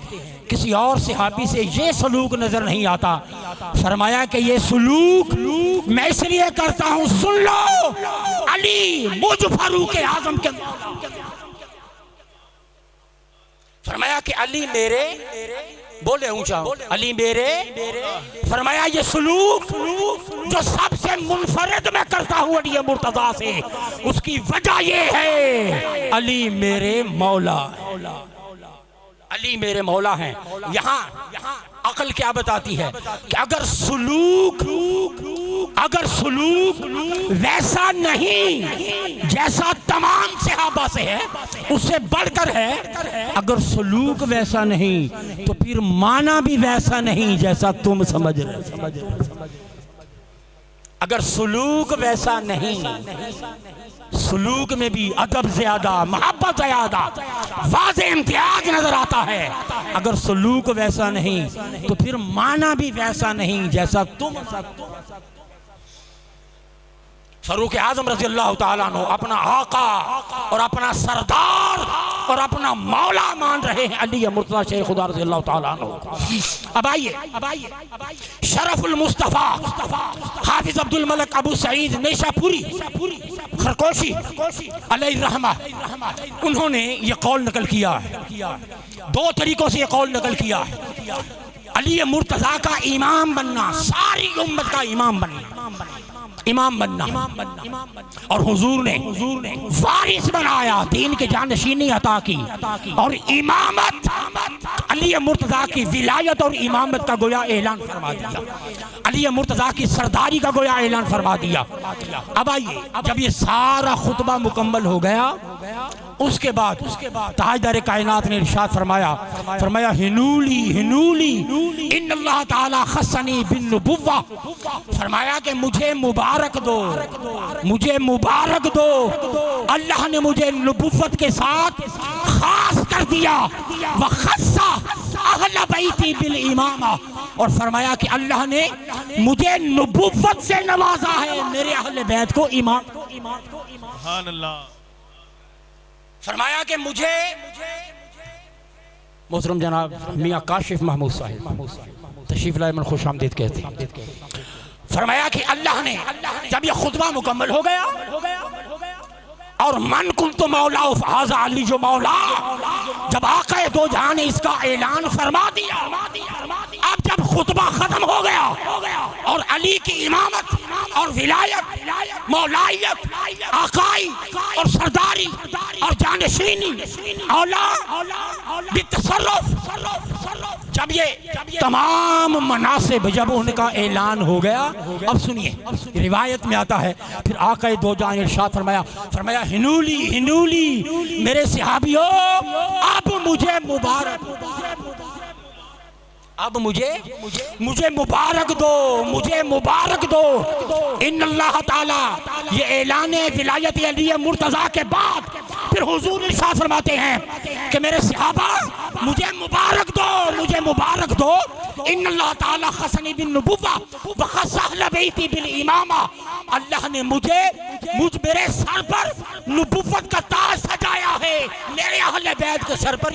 किसी और सहाबी से ये सलूक नजर नहीं आता? फरमाया कि ये सलूक मैं इसलिए करता हूं, सुन लो, अली मुझ फारूक आज़म के फरमाया कि अली मेरे, बोले ऊंचा, अली मेरे, फरमाया ये सलूक जो सबसे मुनफरिद मैं करता हूँ अली मुर्तज़ा से, उसकी वजह ये है अली मेरे मौला, अली मेरे मौला हैं। यहाँ अकल क्या बताती है कि अगर सलूक वैसा नहीं जैसा तमाम सहाबा से है, उससे बढ़कर है, अगर सलूक वैसा नहीं तो फिर माना भी वैसा नहीं जैसा तुम समझ रहे। अगर सलूक वैसा नहीं, सलूक में भी अदब ज्यादा, मोहब्बत ज्यादा, वाज़े इम्तियाज नजर आता है। अगर सलूक वैसा नहीं तो फिर माना भी वैसा नहीं जैसा तुम। फरूक आजम रज़ी अल्लाह ताला अन्हु अपना आका और अपना सरदार और अपना मौला मान रहे हैं अली मुर्तज़ा शेख खुदा रज़ी अल्लाह ताला अन्हु। अब आइए शरफुल मुस्तफ़ा हाफिज अब्दुल मलिक अबू सईद नेशापुरी खरकोशी अलैहि रहमा, उन्होंने ये कौल नकल किया है, दो तरीकों से ये कौल नकल किया है। अली मुर्तज़ा का इमाम बनना, सारी उम्मत का इमाम बनना और हुजूर ने वारिस बनाया, दीन के जानशीनी अता की और इमामत अली मुर्तज़ा की विलायत और इमामत का गोया ऐलान फरमा दिया, अली मुर्तज़ा की सरदारी का गोया ऐलान फरमा दिया। अब आइए, जब ये सारा खुतबा मुकम्मल हो गया उसके बाद ताजदार कायनात ने इरशाद फरमाया हिनूली इन्नल्लाह ताला खस्सनी बिन नुबुव्वा, फरमाया कि मुझे मुबारक दो, अल्लाह ने मुझे नुबुव्वत के साथ खास कर दिया। व खस्सा अहल बैती बिल इमामा, और फरमाया कि अल्लाह ने मुझे नुबुव्वत से नवाजा है, मेरे अहले बैत को इमाम। सुभान अल्लाह। फरमाया कि मुझे मोहतरम जनाब मियाँ काशिफ महमूद साहिब तशरीफ लाए, मन खुश आमदीद कहते हैं। फरमाया कि अल्लाह ने जब यह खुतबा मुकम्मल हो गया और मन कुल तो मौला हाजा अली जो मौला, जब आका दो जहां ने इसका ऐलान फरमा दिया, अब जब खुतबा खत्म हो गया और अली की इमामत और विलायत मौलायत आकाई और सरदारी और जानशीनी औला बितसर्रुफ, जब ये तमाम मनासिब जब उनका ऐलान हो गया, अब सुनिए रिवायत में आता है, फिर आका दो जहां ने इरशाद फरमाया हिनूली मेरे सहाबियों, अब मुझे मुबारक दो। इन्नल्लाह ताला, ये ऐलान विलायत अली मुर्तज़ा के बाद फिर हुजूर इरशाद फरमाते हैं कि मेरे सहाबा मुझे मुबारक दो। इन्नल्लाह ताला खस्सनी बिन नुबुव्वा व खस्सा अहल बैती बिल इमामा, अल्लाह ने मेरे सर पर नुबुव्वत का ताज सजाया है, मेरे अहले बैत के सर पर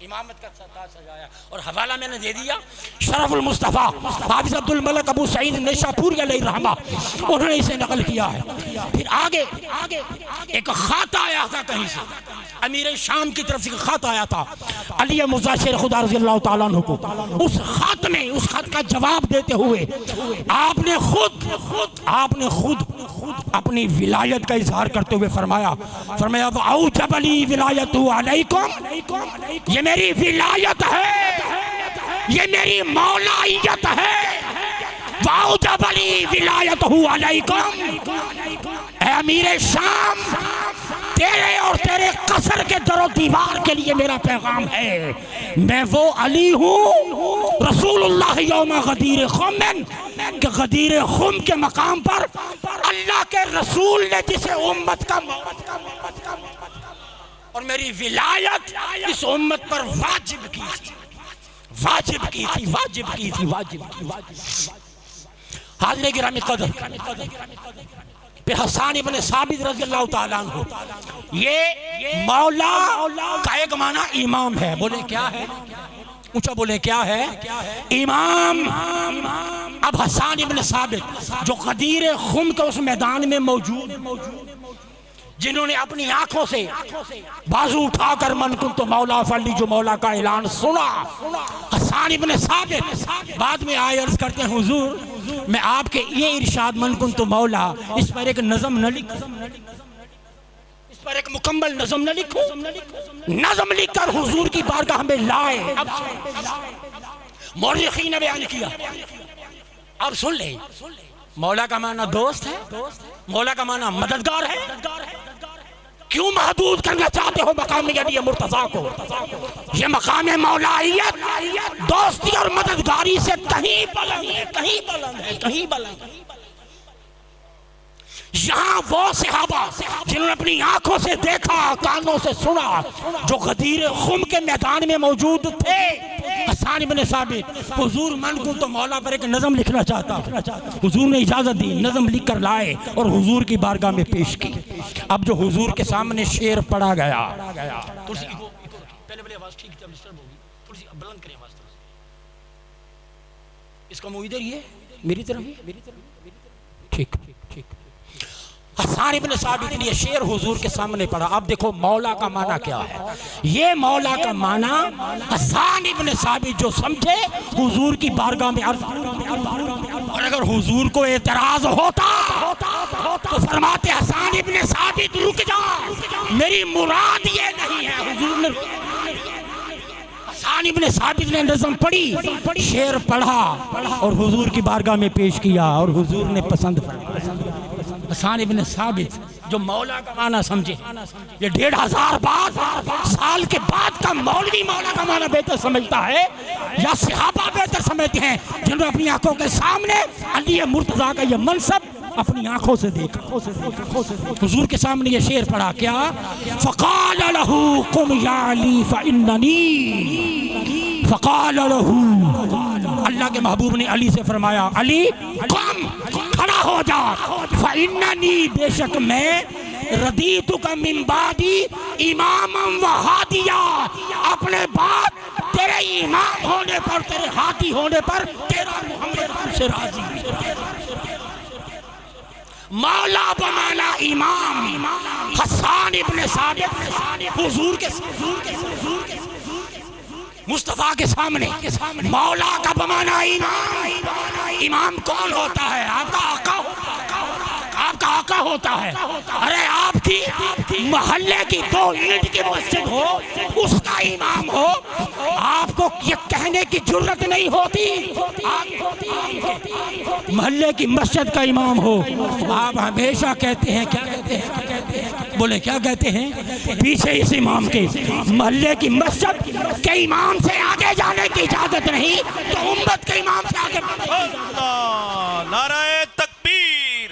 इमामत का ताज सजाया। और हवाला मैंने दे दिया शरफुल मुस्तफ़ा हाफिज अब्दुल मलिक अबू सईद नेशापुरी अलैहि रहमा, उन्होंने इसे नकल किया है। फिर आगे एक खत आया था कहीं से, अमीर शाम की तरफ से खत आया था अली मुर्तज़ा शेख खुदा रज़ी अल्लाह ताला अन्हु को। उस खत का जवाब देते हुए आपने खुद अपनी विलायत का इजहार करते हुए फरमाया औजब अली विलायतु अलैकुम, ये मेरी विलायत है, ये मेरी मौलाइयत है। औजब अली विलायतु अलैकुम, ऐ अमीर शाम, तेरे और तेरे कसर के दरो दीवार के लिए मेरा पैगाम है, मैं वो अली हूँ रसूलुल्लाह यौम गदीर खुम, कि गदीर खुम के मकाम पर अल्लाह के रसूल ने जिसे उम्मत का और मेरी विलायत इस उम्मत पर वाजिब की थी। हाज़िर गिरामी कदर, फिर हसन इब्न साबित रज़ी अल्लाह ताला अन्हु, ये मौला का एक माना इमाम है। बोले क्या है? ऊंचा बोले क्या है? इमाम। अब हसन इब्न साबित जो गदीर खुम के उस मैदान में मौजूद, जिन्होंने अपनी आंखों से बाजू उठाकर मन कुन तो मौला फली जो मौला का ऐलान सुना, हसन इब्न साबित बाद में आए अर्ज करते हैं हुजूर, मैं आपके ये इरशाद मन कुन तो मौला, इस पर एक नज़म न लिख, इस पर एक मुकम्मल नज़म न लिखूं? नज़म लिखकर हुजूर की बारगाह में लाए। अब मौलिकीन ने बयान किया, अब सुन ले, मौला का माना दोस्त है, मौला का माना मददगार है। क्यों महदूद करना चाहते हो मकाम अली मुर्तज़ा को? ये मकाम मौलाइयत दोस्ती और मददगारी से कहीं बुलंद है। यहाँ वो सहाबा जिन्होंने अपनी आंखों से देखा, कानों से सुना, जो गदीर खुम के मैदान में मौजूद थे, हसन इब्न साबित, हुजूर मन को तो मौला पर एक नज़म लिखना चाहता। हुजूर ने इजाज़त दी, नज़म लिख कर लाए और हुजूर की बारगाह में पेश की। अब जो हुजूर के सामने शेर पढ़ा गया, पहले आवाज़ ठीक है, डिस्टर्ब होगी, थोड़ी सी बुलंद करें आवाज़। इसका मुंह इधर ही है, मेरी तरफ ठीक ठीक। हसन इब्न साबित ने ये शेर हुजूर के सामने पढ़ा। अब देखो मौला का माना क्या है। ये मौला का माना हसन इब्न साबित जो समझे हुजूर की बारगाह में अर्ज़, और अगर हुजूर को एतराज होता तो फरमाते हसन इब्न साबित रुक जा, मेरी मुराद ये नहीं है। हुजूर ने हसन इब्न साबित ने नज़म पढ़ी, शेर पढ़ा और हुजूर की बारगाह में पेश किया और हुजूर ने पसंद फरमाया। हसन इब्न साबित जो मौला का माना समझे, ये 1500 साल के बाद का मौलवी मौला का माना बेहतर समझता है या सहाबा बेहतर समझते हैं, जिन्होंने अपनी आंखों के सामने अली मुर्तज़ा का ये मनसब अपनी आंखों से देखा। हुजूर के सामने ये शेर पढ़ा क्या, फ़क़ाल लहू कुम या अली फ़इन्ननी, फ़क़ाल लहू, अल्लाह के महबूब ने अली से फरमाया, अली कम, खड़ा हो जा, फ़इन्ननी, बेशक मैं, रदीतुका मिन बादी इमामम व हादिया, अपने बाद तेरे इमाम होने पर, तेरे हादी होने पर, तेरा मोहम्मद तुझसे राजी। मौला बमाना इमाम हसन इब्न साबित हुजूर के मुस्तफा के सामने मौला का बमाना इमाम। इमाम कौन होता है? आपका आका, आपका आका होता है। अरे आपकी मोहल्ले की 2 ईंट की मस्जिद हो, उसका इमाम हो, आपको ये कहने की जरूरत नहीं होती मोहल्ले की मस्जिद का इमाम हो। आप हमेशा कहते हैं, क्या कहते हैं, बोले क्या कहते हैं, पीछे इस इमाम के, मोहल्ले की मस्जिद के इमाम से आगे जाने की इजाजत नहीं, तो उम्मत के इमाम से आगे। नाराए तकबीर,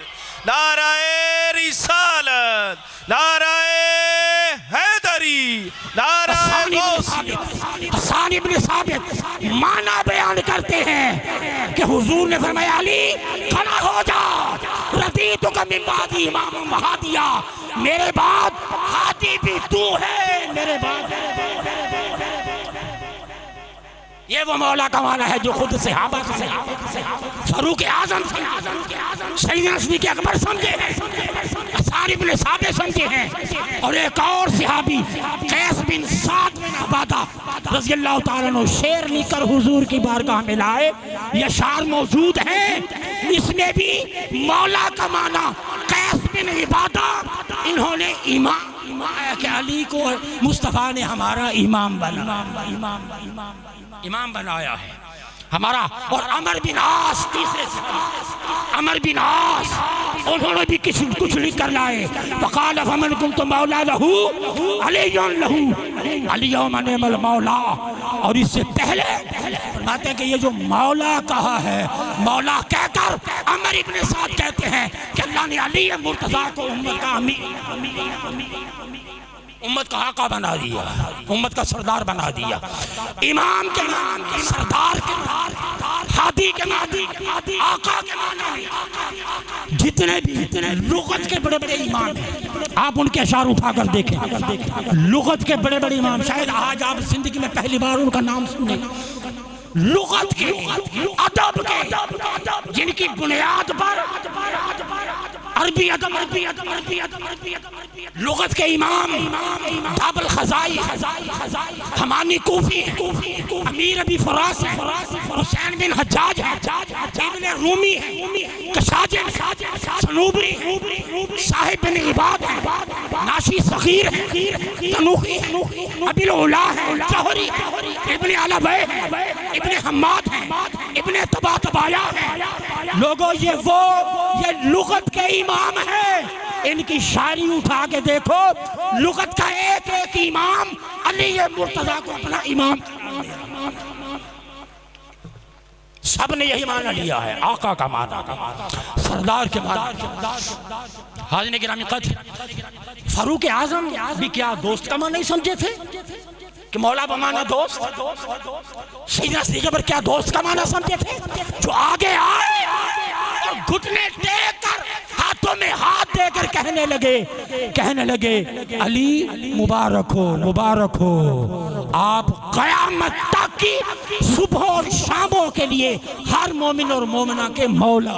नाराए रिसालत, नाराए हैदरी, नाराए गौसिया। हसन इब्न साबित माना बयान करते हैं कि हुजूर ने फरमाया, अली खड़ा हो जा, रदीतुका मिन बादी इमामम व हादिया, मेरे बाद हादी भी तू है, मेरे बाद। ये वो मौला का माना है जो खुद सहाबा से, फारूक आज़म से, सैयदना सिद्दीक़ अकबर समझे हैं, हसन इब्न साबित समझे हैं, और एक और सहाबी कैस बिन साद बिन उबादा रज़ियल्लाहु ताला अन्हु शेर लेकर हुजूर की बारगाह में लाए। ये शार मौजूद है, इसमें भी मौला का माना कैस बिन उबादा, इन्होंने अली को मुस्तफ़ा ने हमारा इमाम बनाया है हमारा। और अमर बिन आस, तीसरे अमर बिन आस, उन्होंने भी कुछ लिख कर लाए, फ़क़ाल फ़मन कुन्तु मौला लहू अलियुन लहू अलियौम निअमल मौला। और इससे पहले फरमाते हैं कि ये जो मौला कहा है, मौला कहकर अमर इब्न साद कहते हैं कि अल्लाह ने अली मुर्तज़ा को उम्मत का उम्मत का आका बना दिया, उम्मत का सरदार बना दिया। इमाम के नाम, सरदार के नाम, हादी के नाम, आका के नाम, जितने लुगत के बड़े बड़े इमाम हैं, आप उनके अशार उठाकर देखें। लुगत के बड़े बड़े इमाम, शायद आज आप जिंदगी में पहली बार उनका नाम सुने। लुगत के, अदब के, जिनकी बुनियाद पर अरबी अदब, लुगत के इमाम दाबल खजाई, हमानी कूफी, अमीर अबी फरास है, हुसैन बिन हज्जाज है, इब्न रूमी है, कशाजिन, सनूबरी, साहिब बिन इबाद है, नाशी सगीर है, तनूखी है, अबिल उला है, जौहरी, इब्न अलबै है, इब्न हम्माद है, इब्न तबातबाया है। लोगों ये लुगत के इमाम है। इनकी शायरी उठा के देखो, लुगत का एक एक इमाम अली मुर्तज़ा को अपना इमाम, सब ने यही माना लिया है, आका का माना, सरदार के माना। हाज़िर गिरामी क़द्र, फारूक आज़म भी क्या दोस्त का माना नहीं समझे थे? कि मौला बमाना दोस्त, सीधा सीधे पर क्या दोस्त का माना समझे थे? जो आगे आए और घुटने टेक कर हाथों में हाथ देकर कहने लगे अली मुबारक हो, मुबारक हो, आप कयामत तक की सुबह और शामों के लिए हर मोमिन और मोमिना के मौला।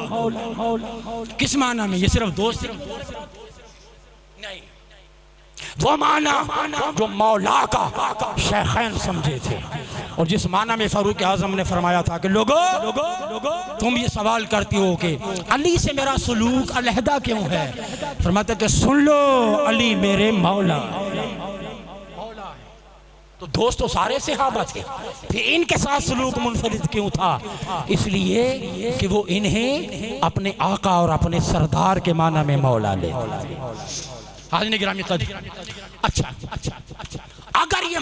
किस माना में? ये सिर्फ दोस्त नहीं, वो माना जो मौला का शेखैन समझे थे। और जिस माना में फारूक आजम ने फरमाया था कि लोगों तुम ये सवाल करती हो कि अली से मेरा सलूक अलहदा क्यों है, फरमाते कि सुन लो अली मेरे मौला। तो दोस्त तो सारे सहाबा थे, फिर इनके साथ सलूक मुनफरिद क्यों था? इसलिए कि वो इन्हें अपने आका और अपने सरदार के माना में मौला ले। हाज़िर गिरामी कदर, अच्छा, अगर ये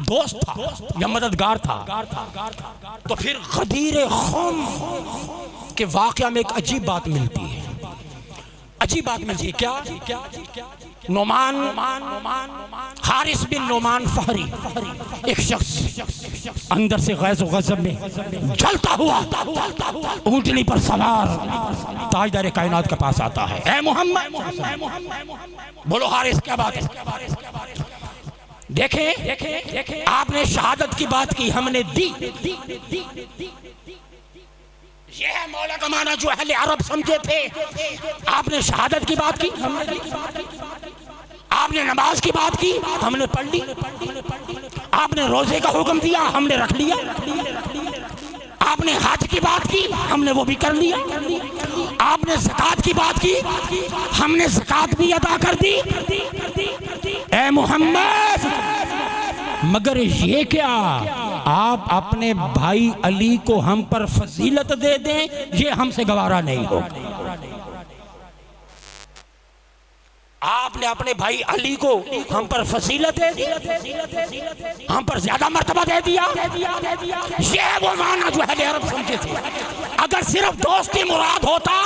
दोस्त था या मददगार था, तो फिर गदीर ख़ौम के वाक़या में एक अजीब बात मिलती है। अजीब बात मिलती है क्या? नोमान हारिस बिन नोमान फहरी, एक शख्स अंदर से गैज़ व गज़ब में जलता हुआ ऊँटनी पर सवार ताजदार कायनात के पास आता है। ऐ मोहम्मद, बोलो हारिस क्या बात है? देखें आपने शहादत की बात की, हमने दी। ये है मौला का माना जो अहले अरब समझे थे। आपने शहादत की बात की, हमने दी। आपने नमाज की बात की, हमने पढ़ ली। आपने रोजे का हुक्म दिया, हमने रख लिया। आपने हज की बात की, हमने वो भी कर लिया। आपने ज़कात की बात की, हमने ज़कात भी अदा कर दी। ऐ मोहम्मद, मगर ये क्या आप अपने भाई अली को हम पर फजीलत दे दें, ये हमसे गवारा नहीं हो। आपने अपने भाई अली को हम पर फजीलत दे दी, हम पर ज्यादा मर्तबा दे दिया। ये वो माना जो अहले अरब समझे थे। अगर सिर्फ दोस्ती मुराद होता,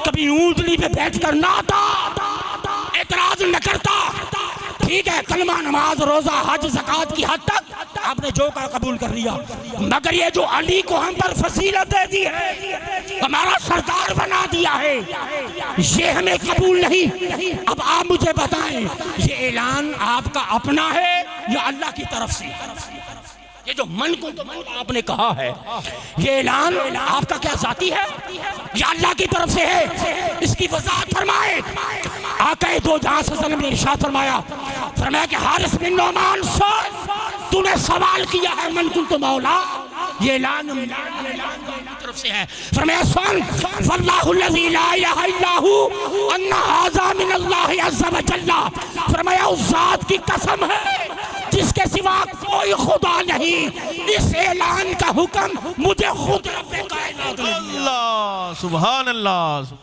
कभी ऊँटनी पे बैठ कर ना आता, एतराज न करता। ठीक है, कलमा नमाज रोजा हज ज़कात की हद तक आपने जो का कबूल कर लिया, मगर ये जो अली को हम पर फजीलत दे दी है, हमारा सरदार बना दिया है, ये हमें कबूल नहीं। अब आप मुझे बताएं, ये ऐलान आपका अपना है या अल्लाह की तरफ से? ये जो मन को आपने कहा है, ये ऐलान आपका क्या जाती है या अल्लाह की तरफ से है? इसकी वज़ाहत फरमाए। आका दो जहां से ने इरशाद फरमाया कि हारिस बिन नोमान से तूने सवाल किया है मन कुन तो मौला, ये ऐलान तरफ से है। फरमाया सुन, वल्लाहु लज़ी ला इलाहा इल्ला हु अन्ना हाज़ा मिन अल्लाह अज़्ज़ा व जल्ला। फरमाया उस जात की कसम है जिसके सिवा कोई खुदा नहीं, इस ऐलान का हुक्म मुझे खुद रब्बे कायनात ने दिया। अल्लाह सुभान अल्लाह।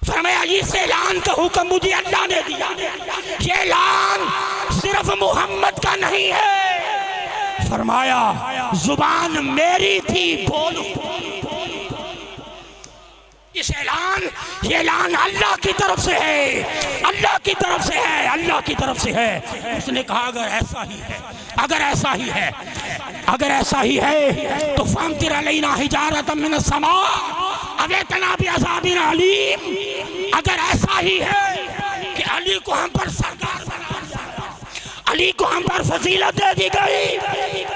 फरमाया इस ऐलान का हुक्म मुझे अल्लाह ने दिया। ये ऐलान सिर्फ मोहम्मद का नहीं है। फरमाया जुबान मेरी थी, बोलूं। ये ऐलान अल्लाह की तरफ से है, अल्लाह की तरफ से है, अल्लाह की तरफ से है। उसने कहा अगर ऐसा ही है, अगर ऐसा ही है, अगर ऐसा ही है तो फमतिर अलैना हिजारतम मिन अस्समा अवेतना बिअज़ाबिन अलीम। अगर ऐसा ही है कि अली को हम पर सरकार बना दिया, अली को हम पर फजीलत दे दी गई,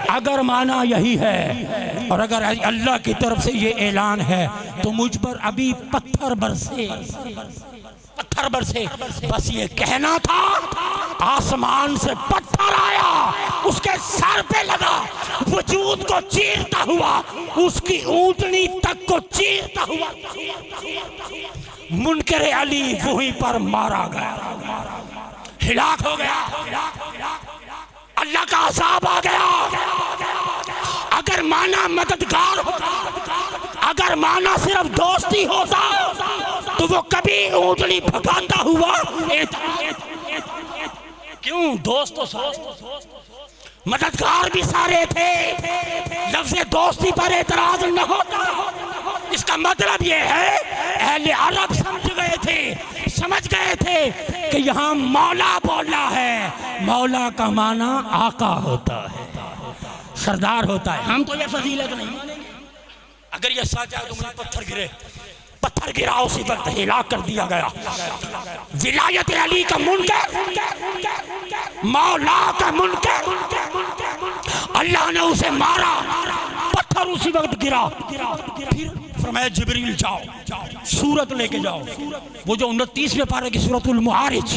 अगर माना यही है और अगर अल्लाह की तरफ से ये ऐलान है तो मुझ पर अभी पत्थर बरसे, पत्थर बरसे। बस ये कहना था, आसमान से पत्थर आया, उसके सर पे लगा, वजूद को चीरता हुआ, उसकी ऊँटनी तक को चीरता हुआ मुनकरे अली वहीं पर मारा गया, हिलाक हो गया, अल्लाह का अज़ाब आ गया। अगर माना मददगार होता, अगर माना सिर्फ दोस्ती होता तो वो कभी ऊँटनी भगाता हुआ क्यों? दोस्त मददगार भी सारे थे, लफ्ज़ दोस्ती पर एतराज न होता। इसका मतलब ये है अहले अरब समझ गए थे समझ गए थे कि यहाँ मौला बोला है। मौला का माना आका होता है, सरदार होता है। हम तो ये फजीलत नहीं मानेंगे। अगर ये सच है तो मुझे पत्थर गिरा उसी वक्त हिला कर दिया गया। विलायत अली का मुनकर, मौला का मुनकर, अल्लाह ने उसे मारा, पत्थर उसी वक्त गिरा। फिर फरमाया जिब्रील जाओ, सूरत लेके जाओ। वो जो 29वें पारे की सूरतुल मुआरिज,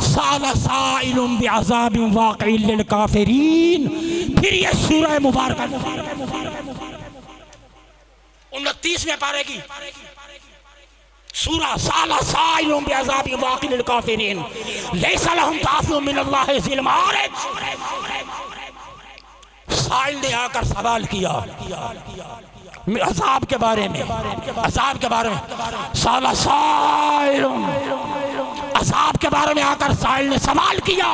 साला साइलुम बिअज़ाबिन वाक़िल लिल काफिरीन। फिर ये सूरह मुबारक 29वें पारे की सूरा, साला साइलुम बिअज़ाबिन वाक़िल लिल काफिरीन लैसा लहुम दाफ़िउन मिनल्लाहि ज़िल मारिज। साइल ने आकर सवाल किया अज़ाब के बारे में, अज़ाब के बारे में। साला साइल अज़ाब के बारे में आकर साइल ने सवाल किया,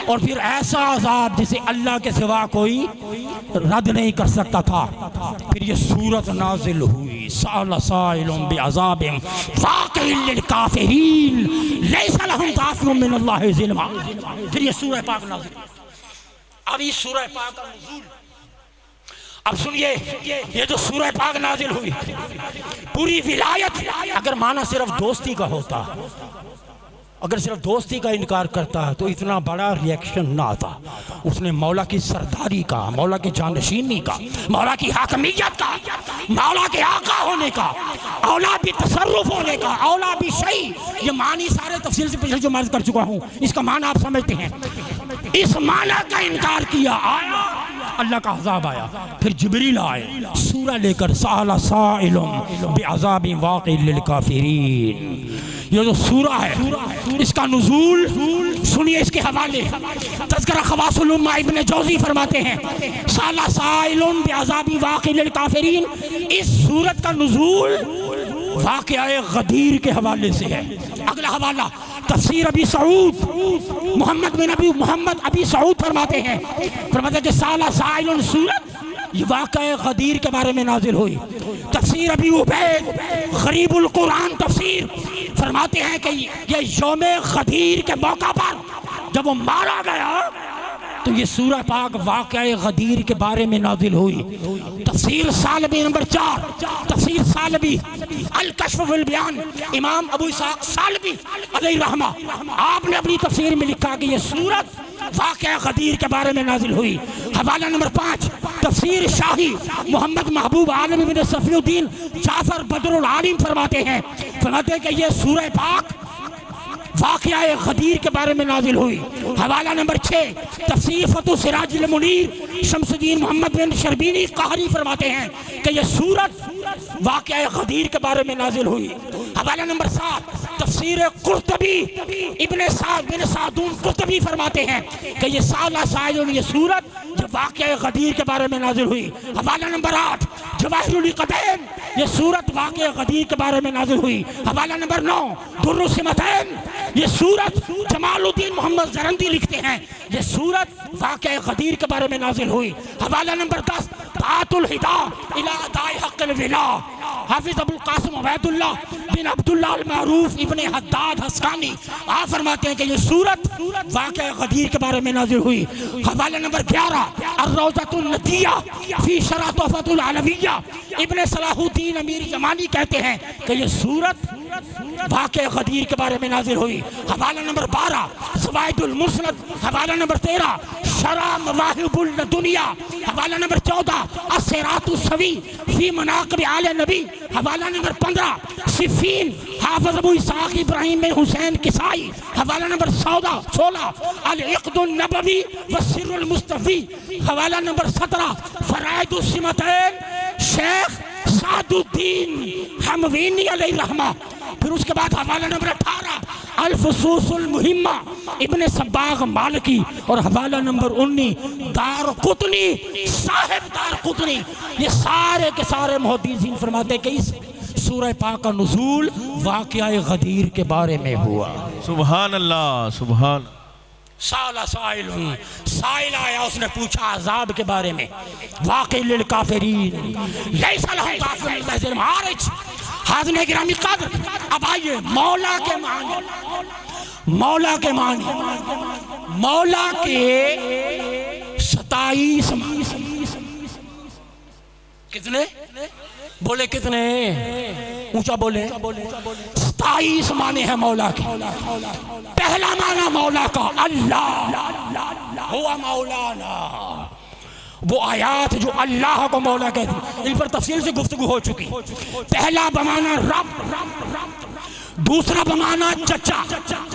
और फिर ऐसा अज़ाब जिसे अल्लाह के सिवा कोई रद्द नहीं कर सकता था। फिर ये सूरत नाजिल हुई, साला साइलुम बिअज़ाबिन वाक़िल लिल काफिरीन लैसा लहुम दाफ़िउन मिनल्लाहि ज़िल मारिज। फिर ये सूरह पाक नाजिल। अब इस सूरह पाक का नुज़ूल, अब सुनिए, ये जो सूरह पाक नाजिल हुई, पूरी विलायत, अगर माना सिर्फ दोस्ती का होता, अगर सिर्फ दोस्ती का इनकार करता है तो इतना बड़ा रिएक्शन ना आता। उसने मौला की सरदारी का, मौला की जानशीनी का, मौला की हाकमियत का, मौला के आका होने का, औला भी तसर्रुफ होने का, औला भी सही, ये मानी सारे तफसील से पिछले जो मर्ज कर चुका हूँ, इसका माना आप समझते हैं। इस माना का इनकार किया, आया अल्लाह का अज़ाब आया। फिर जिब्रील आए सूरा लेकर, साला साइलुम बिअज़ाबिन वाक़िल लिल काफिरीन। ये जो सूरा है इसका नुज़ूल सुनिए, इसके हवाले तज़किरा ख़वासुल उम्मा इब्न जौज़ी फरमाते हैं, साला साइलुन बिअज़ाबिन वाक़िल लिल काफिरीन। इस सूरत का नुज़ूल वाक़िया गदीर के हवाले से है। अगला हवाला तफसीर अबी सऊद मोहम्मद अबी सऊद फरमाते हैं, कि साला साइलुन सूरत ये वाक़या गदीर के बारे में नाजिल हुई। तफसीर अबी उबैद गरीबुल कुरान तफसीर फरमाते हैं कि ये यौमे गदीर के मौका पर जब वो मारा गया तो ये सूरह पाक वाक़या गदीर के बारे में नाजिल हुई। तफसीर सालबी नंबर 4, तफसीर सालबी अल कश्फ वल बयान, इमाम अबू इसहाक़ सालबी अलैहि रहमा, आपने अपनी तफसीर में लिखा कि ये सूरत वाक़या गदीर के बारे में नाजिल हुई। हवाला नंबर 5, तफसीर शाही मोहम्मद महबूब आलम इब्न सफ़ीउद्दीन जाफ़र बदरुल आलिम फरमाते हैं कि ये सूरह पाक वाक़या गदीर के बारे में नाजिल हुई। हवाला नंबर 6, तफसीर फ़तुह सिराजुल मुनीर शम्सुद्दीन मोहम्मद बिन शर्बीनी क़ाहरी फरमाते हैं कि यह सूरत वाक़या गदीर के बारे में नाजिल हुई। हवाला नंबर 7, तफसीर कुर्तबी इब्न सादून कुर्तबी फरमाते हैं कि ये साला साइलुन ये सूरत जब वाक़या गदीर के बारे में नाजिल हुई। हवाला नंबर 8, जवाहिरुल क़दैन ये सूरत वाक़या गदीर के बारे में नाजिल हुई। हवाला नंबर 9, दुर्रुस सिमतैन ये सूरत जमालुद्दीन मोहम्मद ज़रंदी लिखते हैं ये सूरत वाक़या गदीर के बारे में नाजिल हुई। हवाला नंबर 10, ताअतुल हिदा इला अदाए हक़्क़िल विला हाफिज़ अबुल क़ासिम उबैदुल्लाह बिन अब्दुल्लाह अल मारूफ इब्ने हद्दाद हस्कानी आप फरमाते हैं कि ये सूरत वाक़या गदीर के बारे में नाजिल हुई। हवाला नंबर 11, अर्रौज़तुन नदिया फ़ी शरह तोहफ़तुल अलविया इब्ने सलाहुद्दीन अमीर यमानी कहते हैं कि ये सूरत वाक़या गदीर के बारे में नाजिल हुई। हवाला नंबर 12, ज़वाइदुल मुस्नद। हवाला नंबर 13, शरह मवाहिबुल दुनिया। हवाला नंबर 14, अस्सिरातुस सवी फ़ी मनाक़िब आले नबी। हवाला नंबर 15, सिफ़ीन हाफ़िज़ अबू इसहाक़ इब्राहीम बिन हुसैन किसाई। हवाला नंबर 16, अल इक़्दुन नबवी व सिर्रुल मुस्तफ़ी। हवाला नंबर 17, फ़राइदुस सिमतैन शेख सादुद्दीन हमवीनी अलैहि रहमा। फिर उसके बाद हवाला नंबर 18, अल फुसूसुल मुहिम्मा इब्ने सब्बाग़ मालिकी। और हवाला नंबर 19, दारक़ुतनी साहिब दारक़ुतनी। ये सारे के सारे मुहद्दिसीन फरमाते हैं कि इस सूरह पाक का नुज़ूल वाक़या गदीर के बारे में हुआ। सुभान अल्लाह, सुभान। साला साइलुन साइल आया, उसने पूछा अज़ाब के बारे में। वाक़िल लिल काफ़िरीन लैसा लहुम दाफ़िउन मिनल्लाहि ज़िल मारिज। हाज़िर गिरामी कादर, अब आइए मौला के मानी, मौला के मानी, मौला के 27 कितने बोले, कितने ऊंचा बोले, 27 माने हैं मौला के। पहला माना मौला का अल्लाह हुआ मौलाना, वो आयात जो अल्लाह को मौला कहती, इन पर तफसील से गुफ्तगू हो चुकी। पहला बमाना रब, दूसरा बमाना चचा,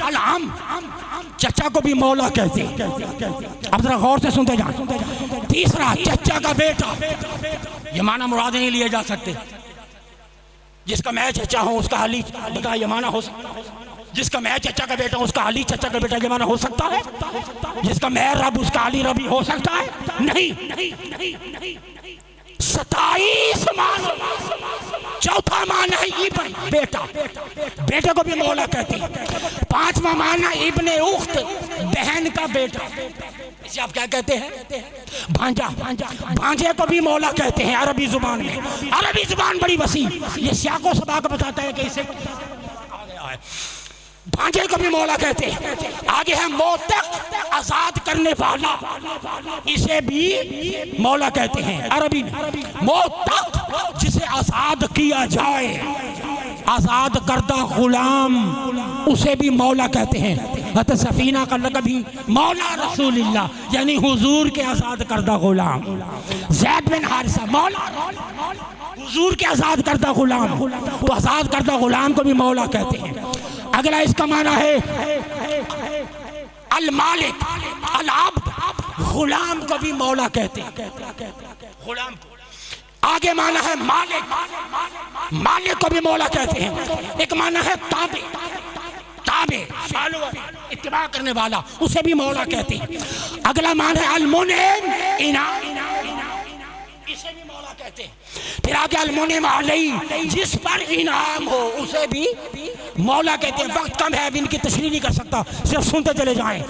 अलहम, चचा को भी मौला कहते हैं। अब जरा गौर से सुनते जाएं। तीसरा चचा का बेटा, ये माना मुराद नहीं लिए जा सकते। जिसका मैं चचा हूं उसका अली बेटा ये माना हो सकता है, जिसका मैं चचा का बेटा उसका अली चचा का बेटा ये माना हो सकता है, जिसका मैं रब उसका अली रबी हो सकता है? नहीं। 27 मान। चौथा मान है इब्न, बेटा, बेटे को भी मौला कहते हैं। पांचवा मान है इब्ने उख्त, बहन का बेटा, इसे आप क्या कहते हैं? भांजा। भांजे को भी मौला कहते हैं अरबी जुबान में। अरबी जुबान बड़ी वसी, ये सियाको सबाक बताता है कि इसे भांजे को भी मौला कहते हैं। आगे है मोतक, आजाद करने वाला, इसे भी मौला कहते हैं अरबी में। मोतक जिसे आजाद किया जाए, आजाद करदा गुलाम, उसे भी मौला कहते हैं। हज़रत सफीना का लक़ब भी मौला रसूलुल्लाह, यानी हुजूर के आजाद करदा गुलाम। ज़ैद बिन हारिसा मौला, हुजूर के आजाद करदा गुलाम, तो आजाद करदा गुलाम को भी मौला कहते हैं। अगला इसका माना है अल मालिक, अल अब्द, गुलाम को भी मौला कहते हैं, गुलाम को। आगे माना है मालिक, मालिक को भी मौला कहते हैं। एक माना है ताबे, ताबे इत्तिबा करने वाला, उसे भी मौला कहते हैं। अगला मान है अल मुनइम, इनाम, इसे भी मौला कहते हैं। फिर आगे अल मुनइम अलैहि, जिस पर इनाम हो उसे भी मौला कहते हैं। वक्त कम है, अब इनकी तशरीह नहीं कर सकता, सिर्फ सुनते चले जाएं।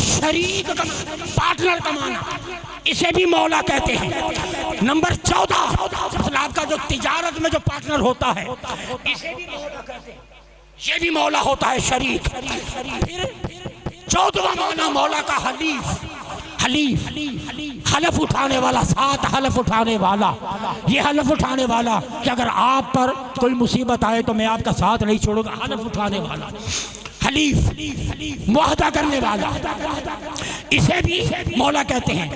शरीक का, पार्टनर का माना, इसे भी मौला कहते हैं। नंबर 14, आपका जो तिजारत में जो पार्टनर होता है इसे भी मौला कहते हैं, ये भी मौला होता है शरीक। फिर 14वां माना मौला का हलीफ, हलीफ, हलफ उठाने वाला, साथ हलफ उठाने वाला। ये हलफ उठाने वाला कि अगर आप पर कोई मुसीबत आए तो मैं आपका साथ नहीं छोड़ूंगा, हलफ उठाने वाला, हलीफ, मुआहदा करने वाला, इसे भी मौला कहते हैं।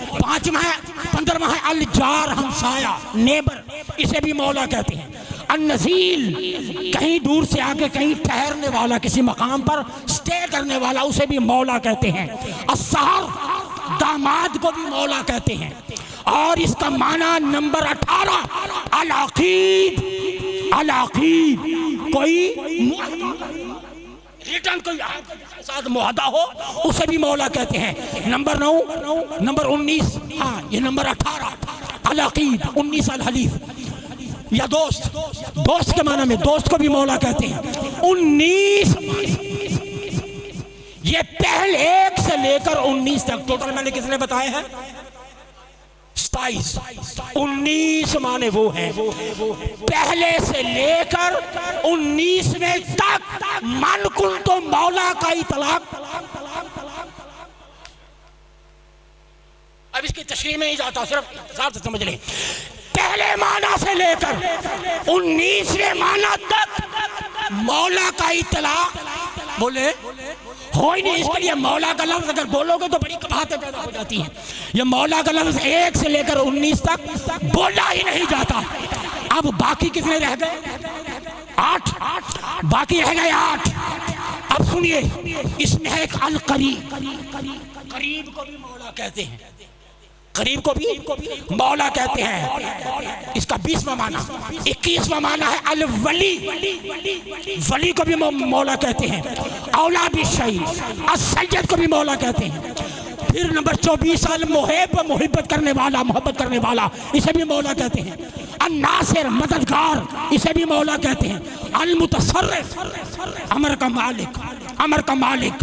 15वां है अल जार, हमसाया, नेबर, इसे भी मौला कहते हैं। अन्नज़ील, कहीं दूर से आके कहीं ठहरने वाला, किसी मकाम पर स्टे करने वाला, उसे भी मौला कहते हैं। अस्सार, दामाद को भी मौला कहते हैं। और इसका माना नंबर 18 अल अकीद, अल अकीद, कोई रिटर्न कोई साथ मुआहदा हो उसे भी मौला कहते हैं। नंबर 9, नंबर 19, हाँ ये नंबर 18 अल अकीद, 19 अल हलीफ, या दोस्त, दोस्त के माना में दोस्त को भी मौला कहते हैं। 19 ये पहले 1 से लेकर 19 तक टोटल मैंने कितने बताए हैं? 27। 19 माने वो हैं पहले से लेकर 19वें तक। मन कुल तो मौला का इतलाक। अब इसकी तशरीह में ही जाता, सिर्फ साफ से समझ लें। पहले माना से लेकर 19वें माना तक मौला का इतलाक बोले हो ही नहीं। इसके लिए मौला का लफ्ज अगर बोलोगे तो बड़ी कबाहतें पैदा हो जाती हैं। ये मौला का लफ्ज 1 से लेकर 19 तक बोला ही नहीं जाता। अब बाकी कितने रह गए? 8। बाकी रह गए 8। अब सुनिए, इसमें है एक अल करीब, करीब को भी मौला कहते हैं, करीब को भी मौला कहते हैं। इसका 20वां माना। 21वां माना है अल वली, वली को भी मौला कहते हैं। औला भी शही, असैयद को भी मौला कहते हैं। फिर नंबर 24 अल मुहिब, मोहब्बत करने वाला, मोहब्बत करने वाला, इसे भी मौला कहते हैं। अल नासिर, मददगार, इसे भी मौला कहते हैं। अल मुतसर्रिफ, अमर का मालिक, अमर का मालिक,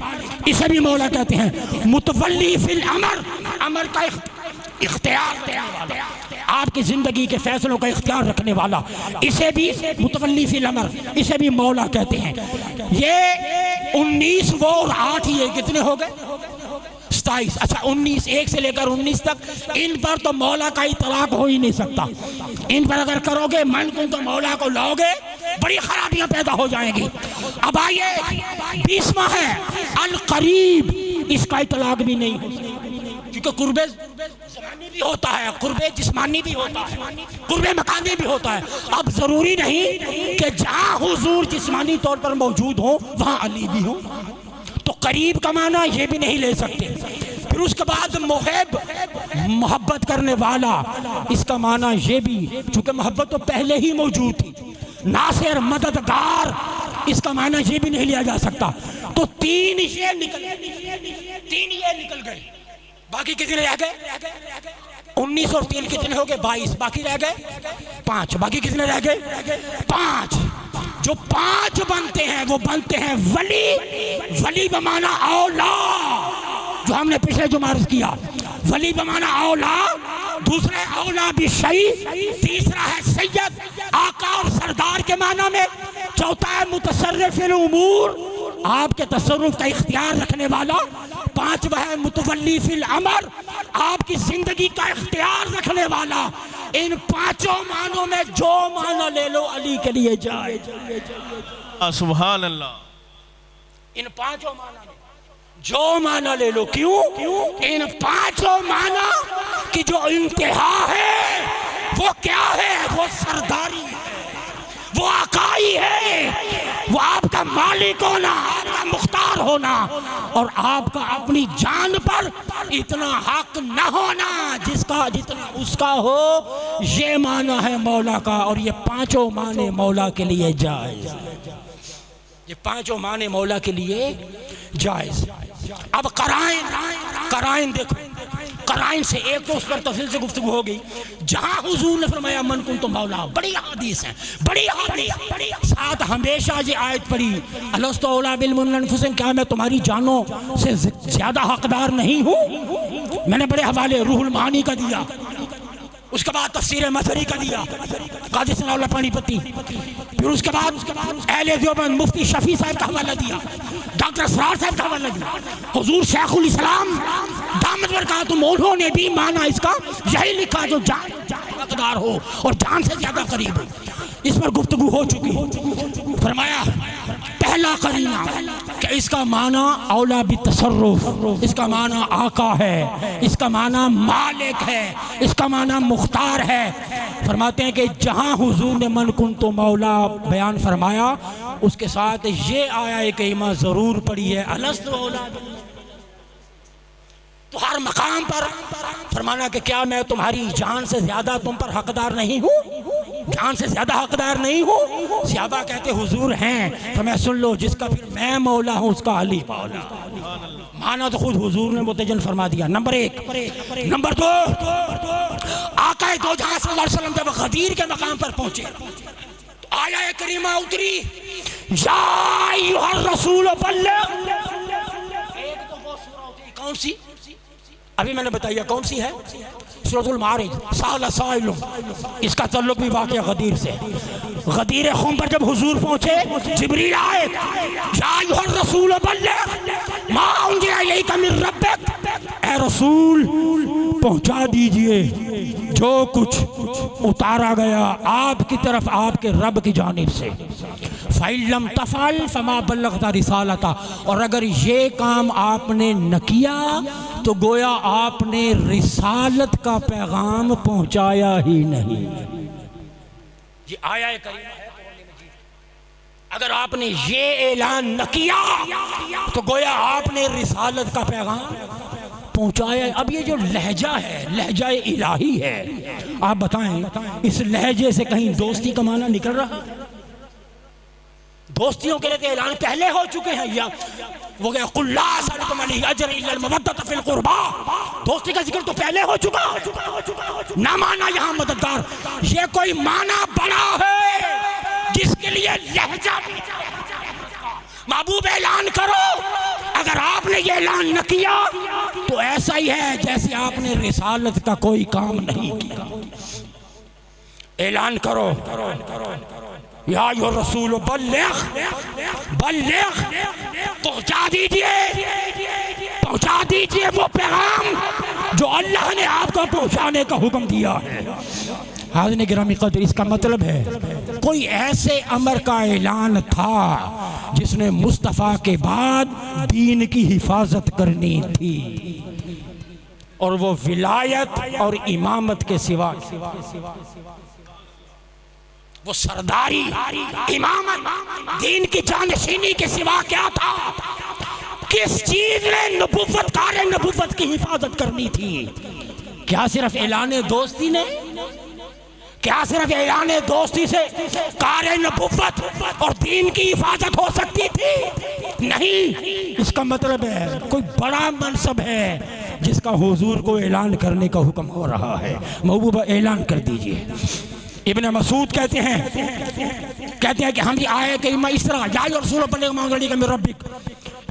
इसे भी मौला कहते हैं। मुतवल्ली फिल अमर, अमर का इख्तियार देने वाला, आपकी जिंदगी के फैसलों का इख्तियार रखने वाला, इसे भी मुतवल्ली फिल अमर, इसे भी मौला कहते हैं। ये 19 वो और 8 ये कितने हो गए? 27। अच्छा 19, 1 से लेकर 19 तक, इन पर तो मौला का इतलाक हो ही नहीं सकता। इन पर अगर करोगे मन कुन तो मौला को लाओगे, बड़ी खराबियां पैदा हो जाएंगी। अब आइए 20वां है अल करीब, इसका इतलाक भी नहीं हो सकता, क्योंकि कुर्बे ज़मानी भी होता है, कुर्बे जिस्मानी भी होता है, कुर्बे मकानी भी होता है। अब जरूरी नहीं कि जहां हुजूर जिस्मानी तौर पर मौजूद हो वहां अली भी हो, तो करीब का माना ये भी नहीं ले सकते। फिर उसके बाद मुहिब, मोहब्बत करने वाला, इसका माना ये भी, चूंकि मोहब्बत तो पहले ही मौजूद थी। नासिर, मददगार, इसका माना ये भी नहीं लिया जा सकता। तो 3 ये निकल गए, बाकी कितने रह गए? 19 और 3 कितने हो गए? 22। बाकी रह गए 5। बाकी कितने रह गए? 5। जो 5 बनते हैं वो बनते हैं वली। वली बमाना औला, जो हमने पिछले जुमा अर्ज किया, वली बमाना औला। दूसरा है औला भी शही, तीसरा है सैयद, आका और सरदार के माना में। चौथा है मुतसर्रिफिल उमूर, आपके तसर्रुफ का इख्तियार रखने वाला। 5वां है मुतवल्ली फिल अमर, आपकी जिंदगी का इख्तियार रखने वाला। इन 5 मानों में जो माना ले लो अली के लिए जाए। सुभान अल्लाह। इन 5 माना में जो माना ले लो। क्यों? इन 5 माना की जो इंतहा है वो क्या है? वो सरदारी है, वो आकाई है, वो आपका मालिक होना, आपका मुख्तार होना, और आपका अपनी जान पर इतना हक न होना जिसका जितना उसका हो। ये माना है मौला का, और ये 5 माने मौला के लिए जायज। ये 5 माने मौला के लिए जायज। अब कराइन देखो, कराइन से एक तो उस पर तफसील से गुफ्तगू हो गई, जहां हुजूर ने फरमाया मन कुन तो मौला, बड़ी हदीस है, बड़ी साथ हमेशा ये आयत पढ़ी, अलस्तु औला बिल मुनफिसिन, क्या मैं तुम्हारी जानों से ज्यादा हकदार नहीं हूँ? मैंने बड़े हवाले रूहुल मानी का दिया, उसके बाद तफसीर मसरी का दिया, काजी सनाउल्लाह पानीपती, फिर उसके बाद अहले देवबंद मुफ्ती शफी साहब का हवाला दिया, डॉक्टर असरार साहब का हवाला दिया, हुजूर शेखुल इस्लाम दामद बरकातुहू, उन्होंने भी माना इसका यही लिखा, जो जान हकदार हो और जान से ज्यादा करीब हो। इस पर गुफ्तगू हो चुकी। फरमाया पहला करीना कि इसका माना औला बि तसर्रुफ, इसका माना आका है, इसका माना मालिक है, इसका माना मुख्तार है। फरमाते हैं कि जहां हुजूर ने मन कुन तो मौला बयान फरमाया, उसके साथ ये आया करीमा जरूर पड़ी है, अलस्तु औला। तो हर मकाम पर फरमाना कि क्या मैं तुम्हारी जान से ज्यादा तुम पर हकदार नहीं हूँ? जान से ज्यादा हकदार नहीं हूँ? सहाबा कहते हुजूर हैं। तो मैं सुन लो, जिसका फिर मैं मौला हूँ उसका अली मौला। माना तो खुद हुजूर ने मुतजन फरमा दिया। नंबर 1। नंबर 2, आका दो जहां सल्लल्लाहु अलैहि वसल्लम जब गदीर के मकाम पर पहुंचे, तो आया करीमा उतरी, या अय्युहर रसूल बल्लिग। एक तो वो सूरह होती, कौन सी? अभी मैंने बताया कौन सी है, सूरतुल मारिज। साल साइल, इसका ताल्लुक भी वाक़या गदीर से। गदीर खुम पर जब हुजूर पहुंचे, जिब्रील आए, या अय्युहर रसूल बल्लिग मा उनज़िला इलैका मिन रब्बिक, ए रसूल पहुंचा दीजिए जो कुछ उतारा गया आपकी तरफ आपके रब की जानिब से। फ़इल्लम तफ़अल फ़मा बल्लग़ता रिसालता, और अगर ये काम आपने न किया तो गोया आपने रिसालत का पैगाम पहुंचाया ही नहीं। ये आया है करीमा है कुरान मजीद। अगर आपने ये ऐलान न किया तो गोया आपने रिसालत का पैगाम पहुंचाया। अब ये जो लहजा है, लहजा इलाही है, आप बताएं इस लहजे से कहीं दोस्ती का माना निकल रहा? दोस्तियों के लिए तो ऐलान पहले हो चुके हैं। या वो गया कुल्ला सअलतुम अलैहि अजर इल्ला अल-मवद्दत फिल कुर्बा, दोस्ती का जिक्र तो पहले हो चुका। ना माना यहाँ मददगार, ये कोई माना बड़ा है जिसके लिए लहजा भी। महबूब ऐलान करो, अगर आपने ये ऐलान न किया तो ऐसा ही है जैसे आपने रिसालत का कोई काम नहीं किया। ऐलान करो, या यो रसूल बल्लिग बल्लिग, पहुंचा दीजिए वो पैगाम जो अल्लाह ने आपको पहुंचाने का हुक्म दिया है। हाज़िरीन गिरामी क़द्र, इसका मतलब है कोई ऐसे अमर का ऐलान था जिसने मुस्तफ़ा के बाद दीन की हिफाजत करनी थी, और वो विलायत और इमामत के सिवा, वो सरदारी, इमामत, दीन की जानशीनी के सिवा क्या था? किस चीज ने नबुव्वत, कार नबुव्वत की हिफाजत करनी थी? क्या सिर्फ ऐलान दोस्ती ने? क्या सिर्फ ऐलान दोस्ती से कार नबुव्वत और दीन की हिफाजत हो सकती थी? नहीं, इसका मतलब है कोई बड़ा मनसब है जिसका हुजूर को ऐलान करने का हुक्म हो रहा है। महबूबा ऐलान कर दीजिए। इब्न मसूद कहते हैं कि हम आए कि इस तरह या रसूल बल्लिग मा उनज़िला इलैका मिन रब्बिक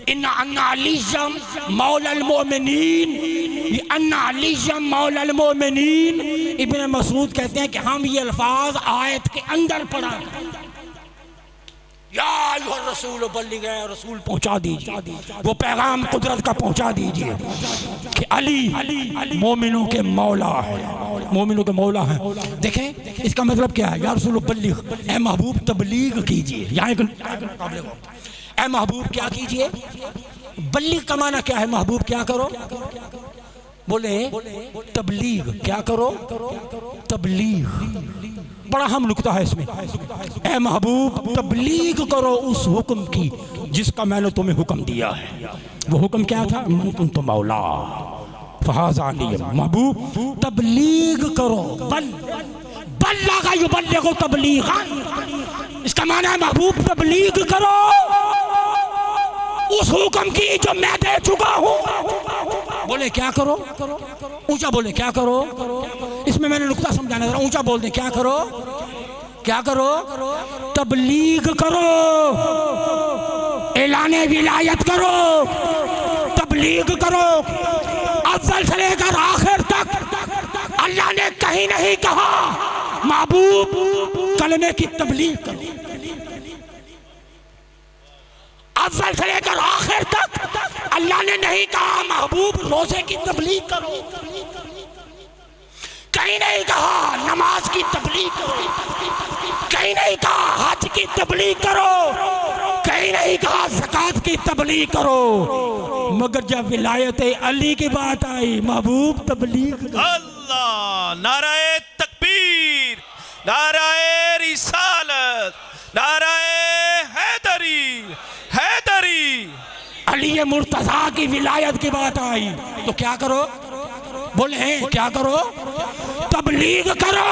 अन्ना अलिय्यम मौलल मोमिनीन, अन्ना अलिय्यम मौलल मोमिनीन। इब्न मसूद कहते हैं कि हम ये अल्फाज आयत के अंदर पढ़ा, या रसूल बल्लिग, रसूल पहुंचा दीजिए वो पैगाम कुदरत का, पहुंचा दीजिए कि अली मोमिनों के मौला है, मोमिनों के मौला है। देखें इसका मतलब क्या है? या रसूल बल्लिग, ए महबूब तबलीग कीजिए। ए महबूब क्या कीजिए? बल्लिग का माना क्या है? महबूब क्या करो? बोले तबलीग, क्या करो? तबलीग। बड़ा अहम नुक्ता है इसमें। ए महबूब तबलीग करो उस हुक्म की जिसका मैंने तुम्हें हुक्म दिया है। वो हुक्म क्या था? मन कुंतु मौला फहाज़ा अली। महबूब तबलीग करो, बल्लगा युबल्लिगु तबलीगन। इसका माना है महबूब तबलीग करो उस हुक्म की जो मैं दे चुका हूँ। बोले क्या करो? ऊंचा बोले क्या करो? इसमें मैंने नुक्ता समझाना जरा, ऊंचा बोल दे क्या करो? क्या करो? तबलीग करो, ऐलाने विलायत करो, तबलीग करो। अव्वल से लेकर आखिर तक अल्लाह ने कहीं नहीं कहा महबूब कलमे की तबलीग करो। अव्वल से लेकर आखिर तक अल्लाह ने नहीं कहा महबूब रोजे की तबलीग करो, कहीं नहीं कहा नमाज की तबलीग करो, कहीं नहीं कहा हज की तबलीग करो, कहीं नहीं कहा ज़कात की तबलीग करो। मगर जब विलायत अली की बात आई महबूब तबलीग। अल्लाह, नाराए तकबीर, नाराए रिसालत, नाराए हैदरी, हैदरी। अली मुर्तज़ा की विलायत की बात आई तो क्या करो? बोले क्या करो? तबलीग करो।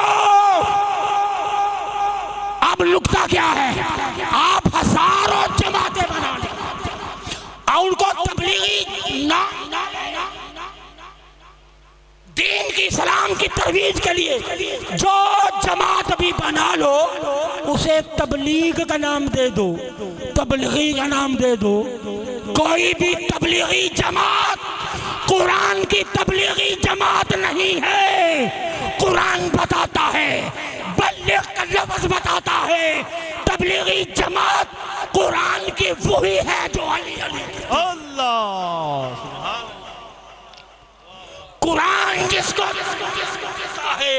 अब नुक्ता क्या है? आप हजारों जमातें बना लें और उनको तबलीगी ना दीन की सलाम की तरवीज के लिए जो जमात भी बना लो उसे तबलीग का नाम दे दो, तबलीगी का नाम दे दो। कोई भी तबलीगी जमात कुरान की तबलीगी जमात नहीं है। कुरान बताता है, बल्लिग का लफ्ज़ बताता है, तबलीगी जमात कुरान की वही है जो अली अली। अल्लाह, कुरान जिसको कहता है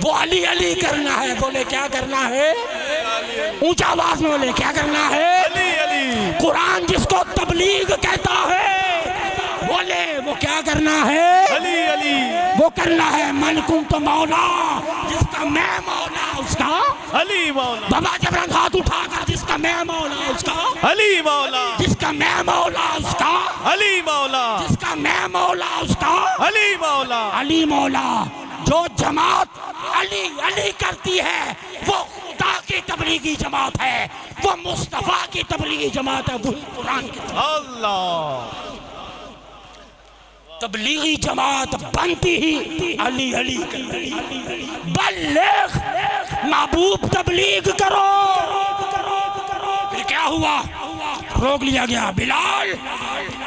वो अली अली करना है। बोले क्या करना है? ऊंचा आवाज में बोले क्या करना है? अली अली। कुरान जिसको तबलीग कहता है बोले वो क्या करना है? अली अली। वो करना है मन कुंतु मौला, जिसका मैं मौला उसका अली मौला। बाबा जबरन हाथ उठाकर जिसका मैं मौला उसका अली मौला, जिसका मैं मौला उसका अली मौला, जिसका मैं मौला उसका अली मौला, अली मौला। जो जमात अली अली करती है वो खुदा की तबलीगी जमात है, वो मुस्तफा की तबलीगी जमात है, वो कुरान की अल्लाह। तबलीगी जमात बनती ही अली अली बल्लिग, महबूब तबलीग करो। फिर क्या हुआ? रोक लिया गया। बिलाल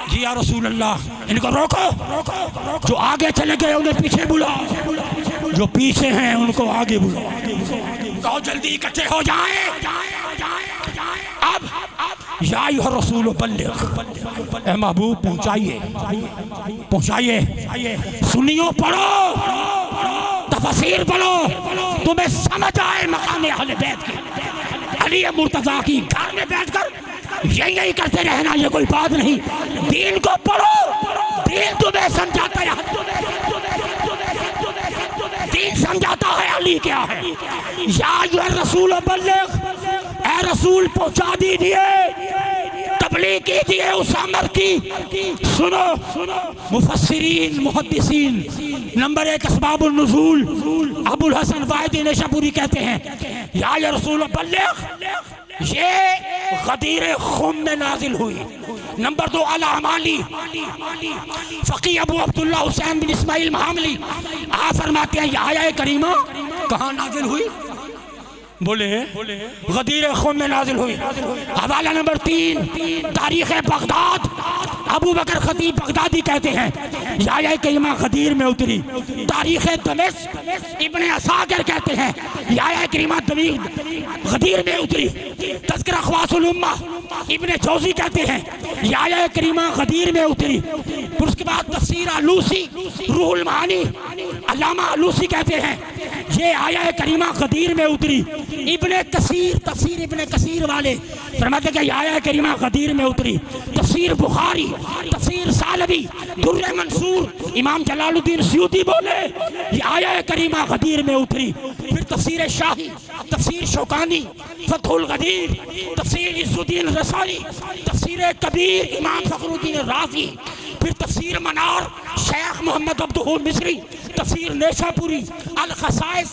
जी या रसूल अल्लाह, इनको रोको, जो आगे चले गए उन्हें पीछे बुलाओ, जो पीछे हैं उनको आगे बुलाओ, कहो जल्दी इकट्ठे हो जाएं। अब या अय्युहर रसूल बल्लिग, ए महबूब पहुंचाइए, सुनियो पढ़ो, तफसीर पढ़ो, तुम्हें समझ आए मकाम अहले बैत की। अली मुर्तज़ा की घर में बैठकर यही करते रहना, ये कोई बात नहीं। दीन को पढ़ो, दीन तुम्हें समझाता है, दीन समझाता है अली क्या है। या अय्युहर रसूल बल्लिग, ए रसूल पहुंचा दीजिए, तबलीग कीजिए उस अमर की। सुनो मुफस्सिरीन मुहद्दिसीन, नंबर 1 असबाबुन नुज़ूल अबुल हसन वाहिदी नेशापुरी कहते हैं, या रसूल बल्लिग ये गदीर खुम में नाजिल हुई। नंबर 2 अला अमाली, फ़क़ी अबू अब्दुल्लाह हुसैन बिन इस्माइल महामली आप फरमाते हैं ये आया करीमा कहाँ नाजिल हुई? बोले गदीर खुम में नाजिल हुई। हवाला नंबर 3 तारीख़ बगदाद, अबू बकर खतीब बगदादी कहते हैं या करीमा गदीर में उतरी। तारीख़ दमिश्क इब्ने असाकिर कहते हैं या करीमा गदीर में उतरी। तज़किरा ख़वासुल उम्मा इब्ने जौज़ी कहते हैं या करीमा गदीर में उतरी। फिर उसके बाद तफ़सीर आलूसी रूहुल मानी अल्लामा आलूसी कहते हैं ये आया करीमा गदीर में उतरी। इब्ने कसीर तफसीर इब्ने कसीर वाले फरमाते हैं आया करीमा गदीर में उतरी। तफसीर बुखारी, तफसीर सालबी, दुर्र मंसूर, इमाम जलालुद्दीन सयूती बोले ये आया करीमा गदीर में उतरी। फिर तफसीर शाही, तफसीर शौकानी, फतहुल गदीर, तफसीर इज़्ज़ुद्दीन रसाई, तफसीर कबीर इमाम फ़खरुद्दीन राज़ी, फिर तफसीर मनार शेख मोहम्मद अब्दुल मिस्री, तफसीर नेशापुरी, अल खसाइस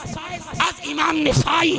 अज इमाम निसाई,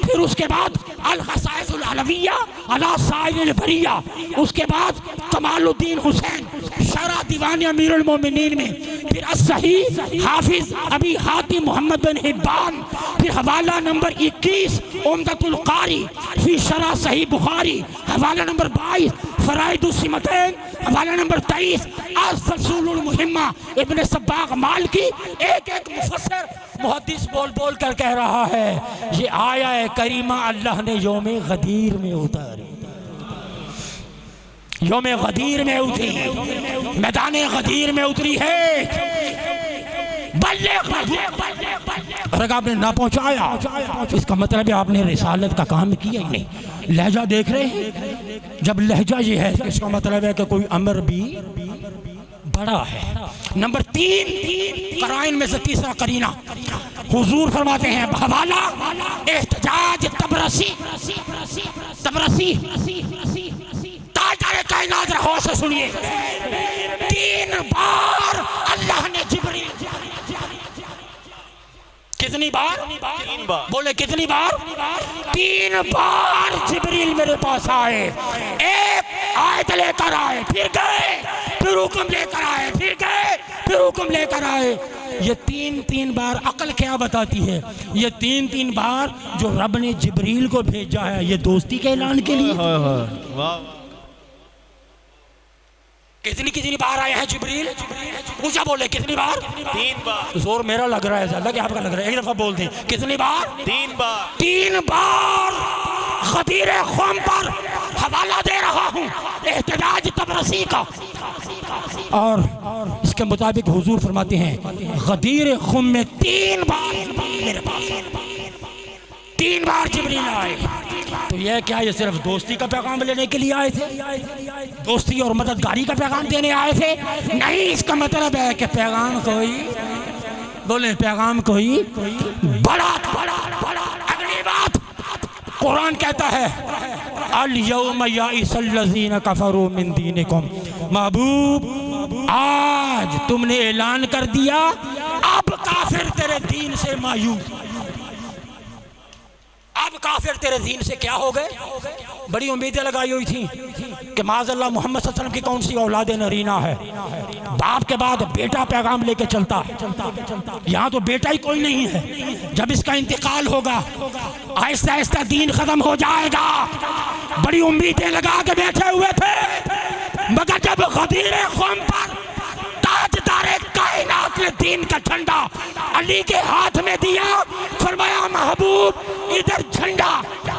फिर उसके बाद अल खसाइसुल अलविया अला साइरिल बरिया, उसके बाद कमालुद्दीन हुसैन शरा दीवान अमीरुल मोमिनीन में, फिर असही हाफिज अबी हातिम मोहम्मद बिन हिब्बान, फिर हवाला नंबर 21 उम्दतुल कारी फी शरा सही बुखारी, हवाला नंबर 22 फराइदुस सिमतैन, हवाला नंबर 23 अल फसूलुल मुहिम्मा इब्ने सब्बाग मालकी। एक मुफस्सिर मुहद्दिस बोल बोल कर कह रहा है ये आया है करीमा अल्लाह ने यौम गदीर में उतारी, यौम गदीर में उतरी, मैदान गदीर में उतरी है। अगर आपने ना पहुंचाया इसका मतलब है आपने रिसालत का काम किया ही नहीं। लहजा देख रहे हैं, जब लहजा ये है इसका मतलब है कि कोई अमर भी बड़ा है। नंबर 3 कराइन में से तीसरा करीना हुजूर फरमाते हैं हवाला एहतजाज तबरसी ताजदार कायनात रहो से सुनिए 3 बार अल्लाह ने जिब्रील, कितनी बार? 3 बार। बोले कितनी बार? 3 बार जिब्रील मेरे पास आए, एक आयत लेकर आए, फिर गए, फिर हुक्म लेकर आए, फिर गए, फिर हुक्म लेकर आए। ये 3 बार अकल क्या बताती है? ये 3 बार जो रब ने जिब्रील को भेजा है ये दोस्ती के ऐलान के लिए। कितनी बार आए हैं जिब्रील? ऊंचा बोले कितनी बार? 3 बार। जोर मेरा लग रहा है, ज्यादा क्या आपका लग रहा है? एक दफा बोल दें कितनी बार? 3 बार। 3 बार गदीर खुम पर हवाला दे रहा हूँ एहतजाज तबरसी का। और इसके मुताबिक हुजूर फरमाते हैं गदीर खुम में 3 बार मेरे पास 3 बार जिब्रील आए। तो यह क्या, ये सिर्फ दोस्ती का पैगाम लेने के लिए आए थे? दोस्ती और मददगारी का पैगाम देने आए थे? नहीं, इसका मतलब है कि पैगाम कोई, बोले पैगाम कोई बड़ा। अगली बात कुरान कहता है अल यौम याइसल्लज़ीना कफरू मिन दीनिकुम, महबूब आज तुमने ऐलान कर दिया अब काफिर तेरे दीन से मायूस, अब काफिर तेरे दीन से क्या हो गए? बड़ी उम्मीदें लगाई हुई थी कि माज़अल्लाह मोहम्मद सल्लल्लाहु अलैहि वसल्लम की कौन सी औलाद नरीना है, बाप के बाद बेटा पैगाम लेके चलता है, यहाँ तो बेटा ही कोई नहीं है। जब इसका इंतकाल होगा आहिस्ता आहिस्ता दीन खत्म हो जाएगा। बड़ी उम्मीदें लगा के बैठे हुए थे मगर जब गदीर क़ौम पर ताजदारे कायनात ने दीन का झंडा अली के हाथ में दिया, फरमाया महबूब इधर झंडा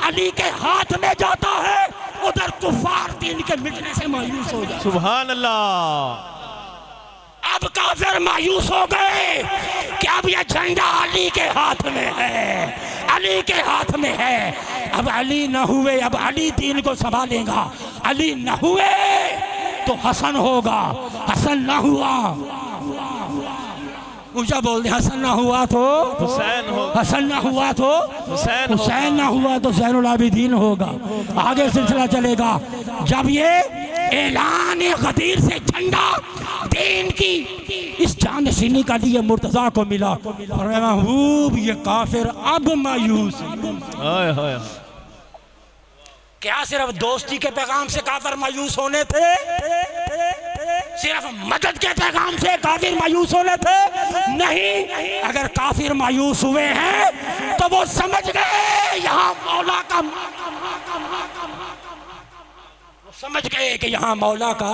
अली के हाथ में जाता है, उधर कुफार दीन के मिटने से मायूस हो जाए। सुभान अल्लाह। अब काफिर मायूस हो गए कि अब यह झंडा अली के हाथ में है, अली के हाथ में है। अब अली न हुए, अब अली दीन को संभालेगा, अली न हुए तो हसन होगा, हसन न हुआ ऊंचा बोल दे, हसन ना हुआ तो हुसैन हो, हसन ना हुआ तो हुसैन ना हुआ तो ज़ैनुल आबिदीन होगा। आगे सिलसिला चलेगा। जब ये ऐलान गदीर से झंडा दीन की इस जानशीनी का लिए मुर्तज़ा को मिला, और महबूब ये काफिर अब मायूस। हाय हाय। क्या सिर्फ दोस्ती के पैगाम से काफिर मायूस होने थे? सिर्फ मदद के पैगाम से काफिर मायूस होने थे? नहीं। अगर काफिर मायूस हुए हैं तो वो समझ गए यहाँ मौला का, समझ गए कि यहाँ मौला का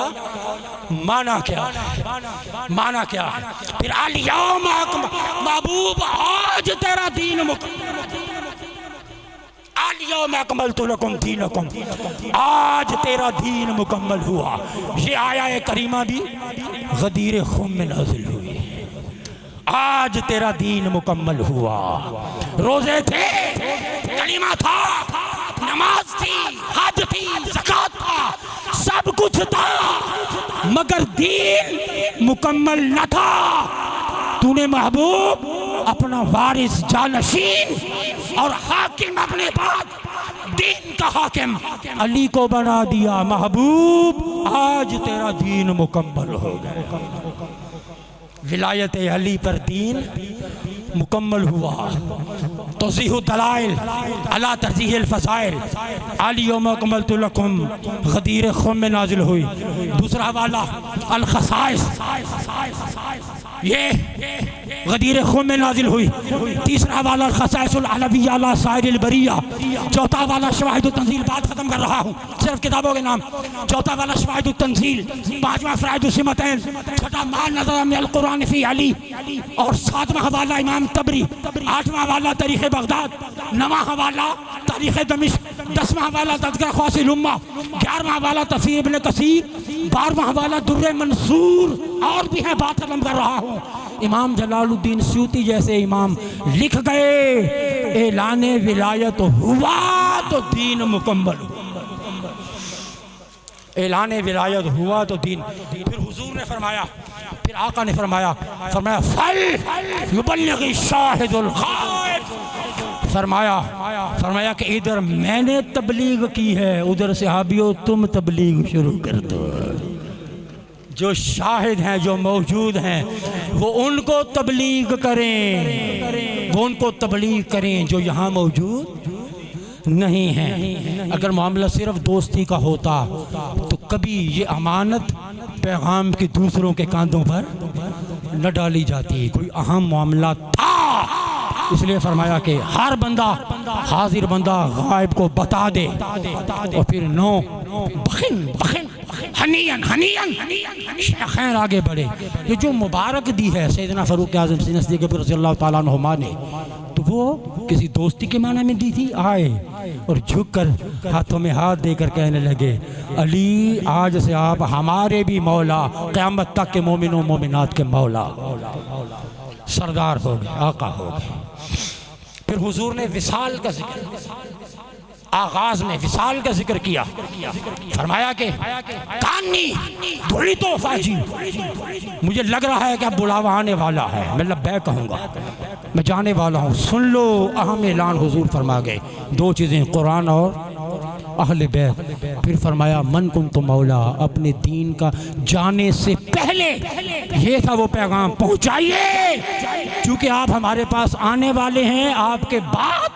माना क्या, माना क्या। फिर अल-यौम महबूब आज तेरा दीन अल-यौम अकमलतु लकुम दीनकुम, आज तेरा दीन मुकम्मल हुआ। ये आया करीमा भी गदीर क़ौम में नाज़िल हुई। आज तेरा दीन मुकम्मल हुआ। रोजे थे, कलीमा था, नमाज थी, हज थी, ज़कात था, सब कुछ था, मगर दीन मुकम्मल न था। तूने महबूब अपना वारिस जानशीन और हाकिम अपने बाद दीन का हाकिम अली को बना दिया। महबूब आज तेरा दीन मुकम्मल हो गया। विलायत अली पर दीन मुकम्मल हुआ। तौज़ीह दलाइल अला तरजीह फ़ज़ाइल अल-यौम अकमलतु लकुम गदीर क़ौम में नाज़िल हुई। दूसरा हवाला अल ख़साइस, ये गदीर क़ौम में नाज़िल हुई। तीसरा हवाला अल ख़साइसुल अलविय्या अला साइरिल बरिया। चौथा हवाला शवाहिदुत तंज़ील। बात ख़त्म कर रहा हूँ, सिर्फ किताबों के नाम। चौथा वाला शवाहिदुत तंज़ील, पांचवा फ़राइदुस सिमतैन, छठा मा नज़र मिनल कुरान फ़ी अली, और सातवां हवाला इमाम तबरी, आठवां हवाला तारीख़ बगदाद, नवां हवाला तारीख़ दमिश्क, 10वां हवाला तज़किरा ख़वासिल उम्मा, 11वां हवाला तफ़सीर इब्न कसीर, 12वां हवाला दुर्र मंसूर। और भी है, बात खत्म कर रहा हूँ। इमाम जलालुद्दीन सूती जैसे इमाम लिख गए ऐलाने विलायत हुआ तो दीन मुकम्मल हुआ। ऐलाने विलायत हुआ तो दीन। फिर हुजूर ने फरमाया, फिर आका ने फरमाया, फरमाया फल युबल्लिग़ शाहिदुल गायब। फरमाया कि इधर मैंने तबलीग की है, उधर सहाबियों तुम तबलीग शुरू कर दो। जो शाहिद हैं, जो मौजूद हैं, वो उनको तबलीग करें, वो उनको तबलीग करें जो यहाँ मौजूद नहीं हैं। अगर मामला सिर्फ दोस्ती का होता तो कभी ये अमानत पैगाम की दूसरों के कांधों पर न डाली जाती। कोई अहम मामला था, इसलिए फरमाया कि हर बंदा, हाजिर बंदा गायब को बता दे, और फिर नो बखिन बखिन हनीयन हनीयन शेखैन आगे बढ़े। ये जो मुबारक दी है सैयदना फ़ारूक आज़म सिद्दीक़ रज़ियल्लाहु ताला अन्हुमा ने, तो वो किसी दोस्ती के माने में दी थी। आए और झुककर हाथों में हाथ देकर कहने लगे, अली आज से आप हमारे भी मौला, क़यामत तक के मोमिनों मोमिनात के मौला, सरदार हो गए, आका हो गए। फिर हुजूर ने विसाल का जिक्र, आगाज में विसाल का जिक्र किया। फरमाया कि कानी धुली तो फाजी, मुझे लग रहा है कि अब बुलावा आने वाला है, मैं लब्बैक कहूँगा, मैं जाने वाला हूँ, सुन लो। अहम ऐलान हुजूर फरमा गए, दो चीज़ें, कुरान और अहले बैत। फिर फरमाया मन कुन्तु मौला, अपने दीन का जाने से पहले ये था वो पैगाम पहुँचाइए, क्योंकि आप हमारे पास आने वाले हैं, आपके बाद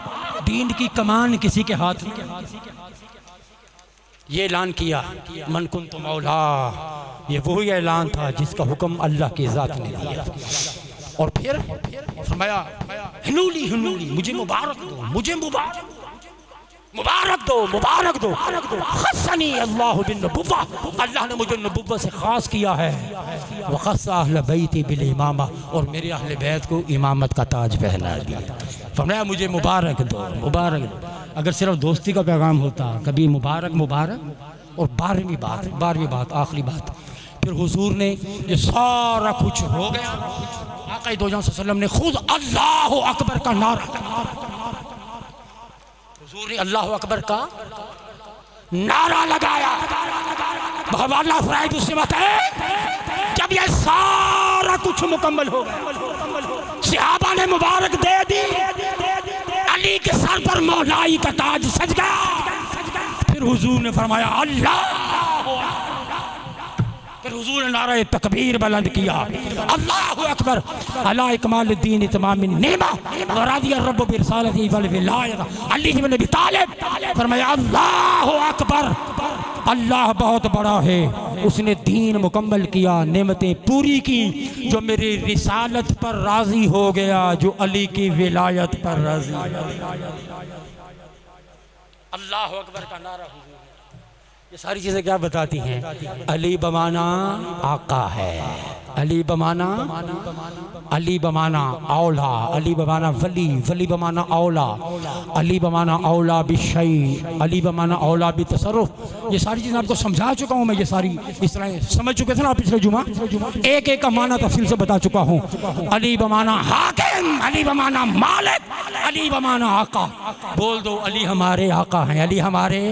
दीन की कमान किसी के हाथ नहीं। ये ऐलान किया मन कुन्तु मौला, ये वही ऐलान था जिसका हुक्म अल्लाह की ज़ात ने दिया। और फिर फरमाया हिनूली हिनूली, मुझे मुबारक दो, मुझे मुबारक, मुबारक दो, मुबारक दो। खस्सनी अल्लाह बिन नबुव्वा, अल्लाह ने मुझे नबुव्वत से खास किया है। वखस्सा अहले बैती बिल इमामा, और मेरे अहले बैत को इमामत का ताज पहना दिया। फरमाया मुझे मुबारक दो, मुबारक दो। अगर सिर्फ दोस्ती का पैगाम होता, कभी मुबारक मुबारक। और 12वीं बात, आखिरी बात, फिर हुजूर ने ये सारा कुछ हो गया, आका दो जहां सल्लम ने खुद अल्लाह अकबर का नारा, हुजूर ने अल्लाह अकबर का नारा लगाया। भगवान फराइद उससे बात है, जब ये सारा कुछ मुकम्मल हो गया, सहाबा ने मुबारक दे दी, अली के सर पर मौलाई का ताज सज गया। फिर हुजूर ने फरमाया अल्लाह, फिर हुजूर ने नारा तकबीर बुलंद किया, अल्लाहु अकबर अला इकमाल दीन इतमाम नेमा व रादिया रब्बु बिरसालती वल विलायत अली इब्न अबी तालिब। फरमाया अल्लाहु अकबर, अल्लाह बहुत बड़ा है, उसने दीन मुकम्मल किया, नेमतें पूरी की, जो मेरी रिसालत पर राजी हो गया, जो अली की विलायत पर राजी। अल्लाहु अकबर का नारा हुजूर। ये सारी चीज़ें क्या बताती हैं? अली बमाना आका है, अली बमाना औला, अली बमाना वली, वली बमाना औला, अली बमाना औला बिशई, अली बमाना औला बितसरुफ। ये सारी चीज़ें आपको समझा चुका हूँ मैं, ये सारी इस तरह समझ चुके थे ना आप पिछले जुमा। एक एक का माना तफसील से बता चुका हूँ। अली बमाना हाकिम, अली बमाना मालिक, अली बमाना आका। बोल दो अली हमारे आका हैं, अली हमारे,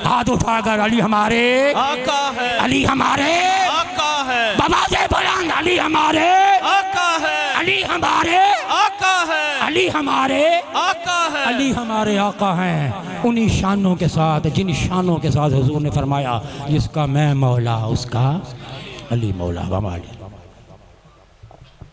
हाथ उठाकर अली हमारे आका है, अली हमारे आका है, बवाज़े बुलंद अली हमारे आका है, अली हमारे आका है, अली हमारे आका है, अली हमारे आका हैं। उन्हीं शानों के साथ, जिन शानों के साथ हुजूर ने फरमाया जिसका मैं मौला उसका अली मौला।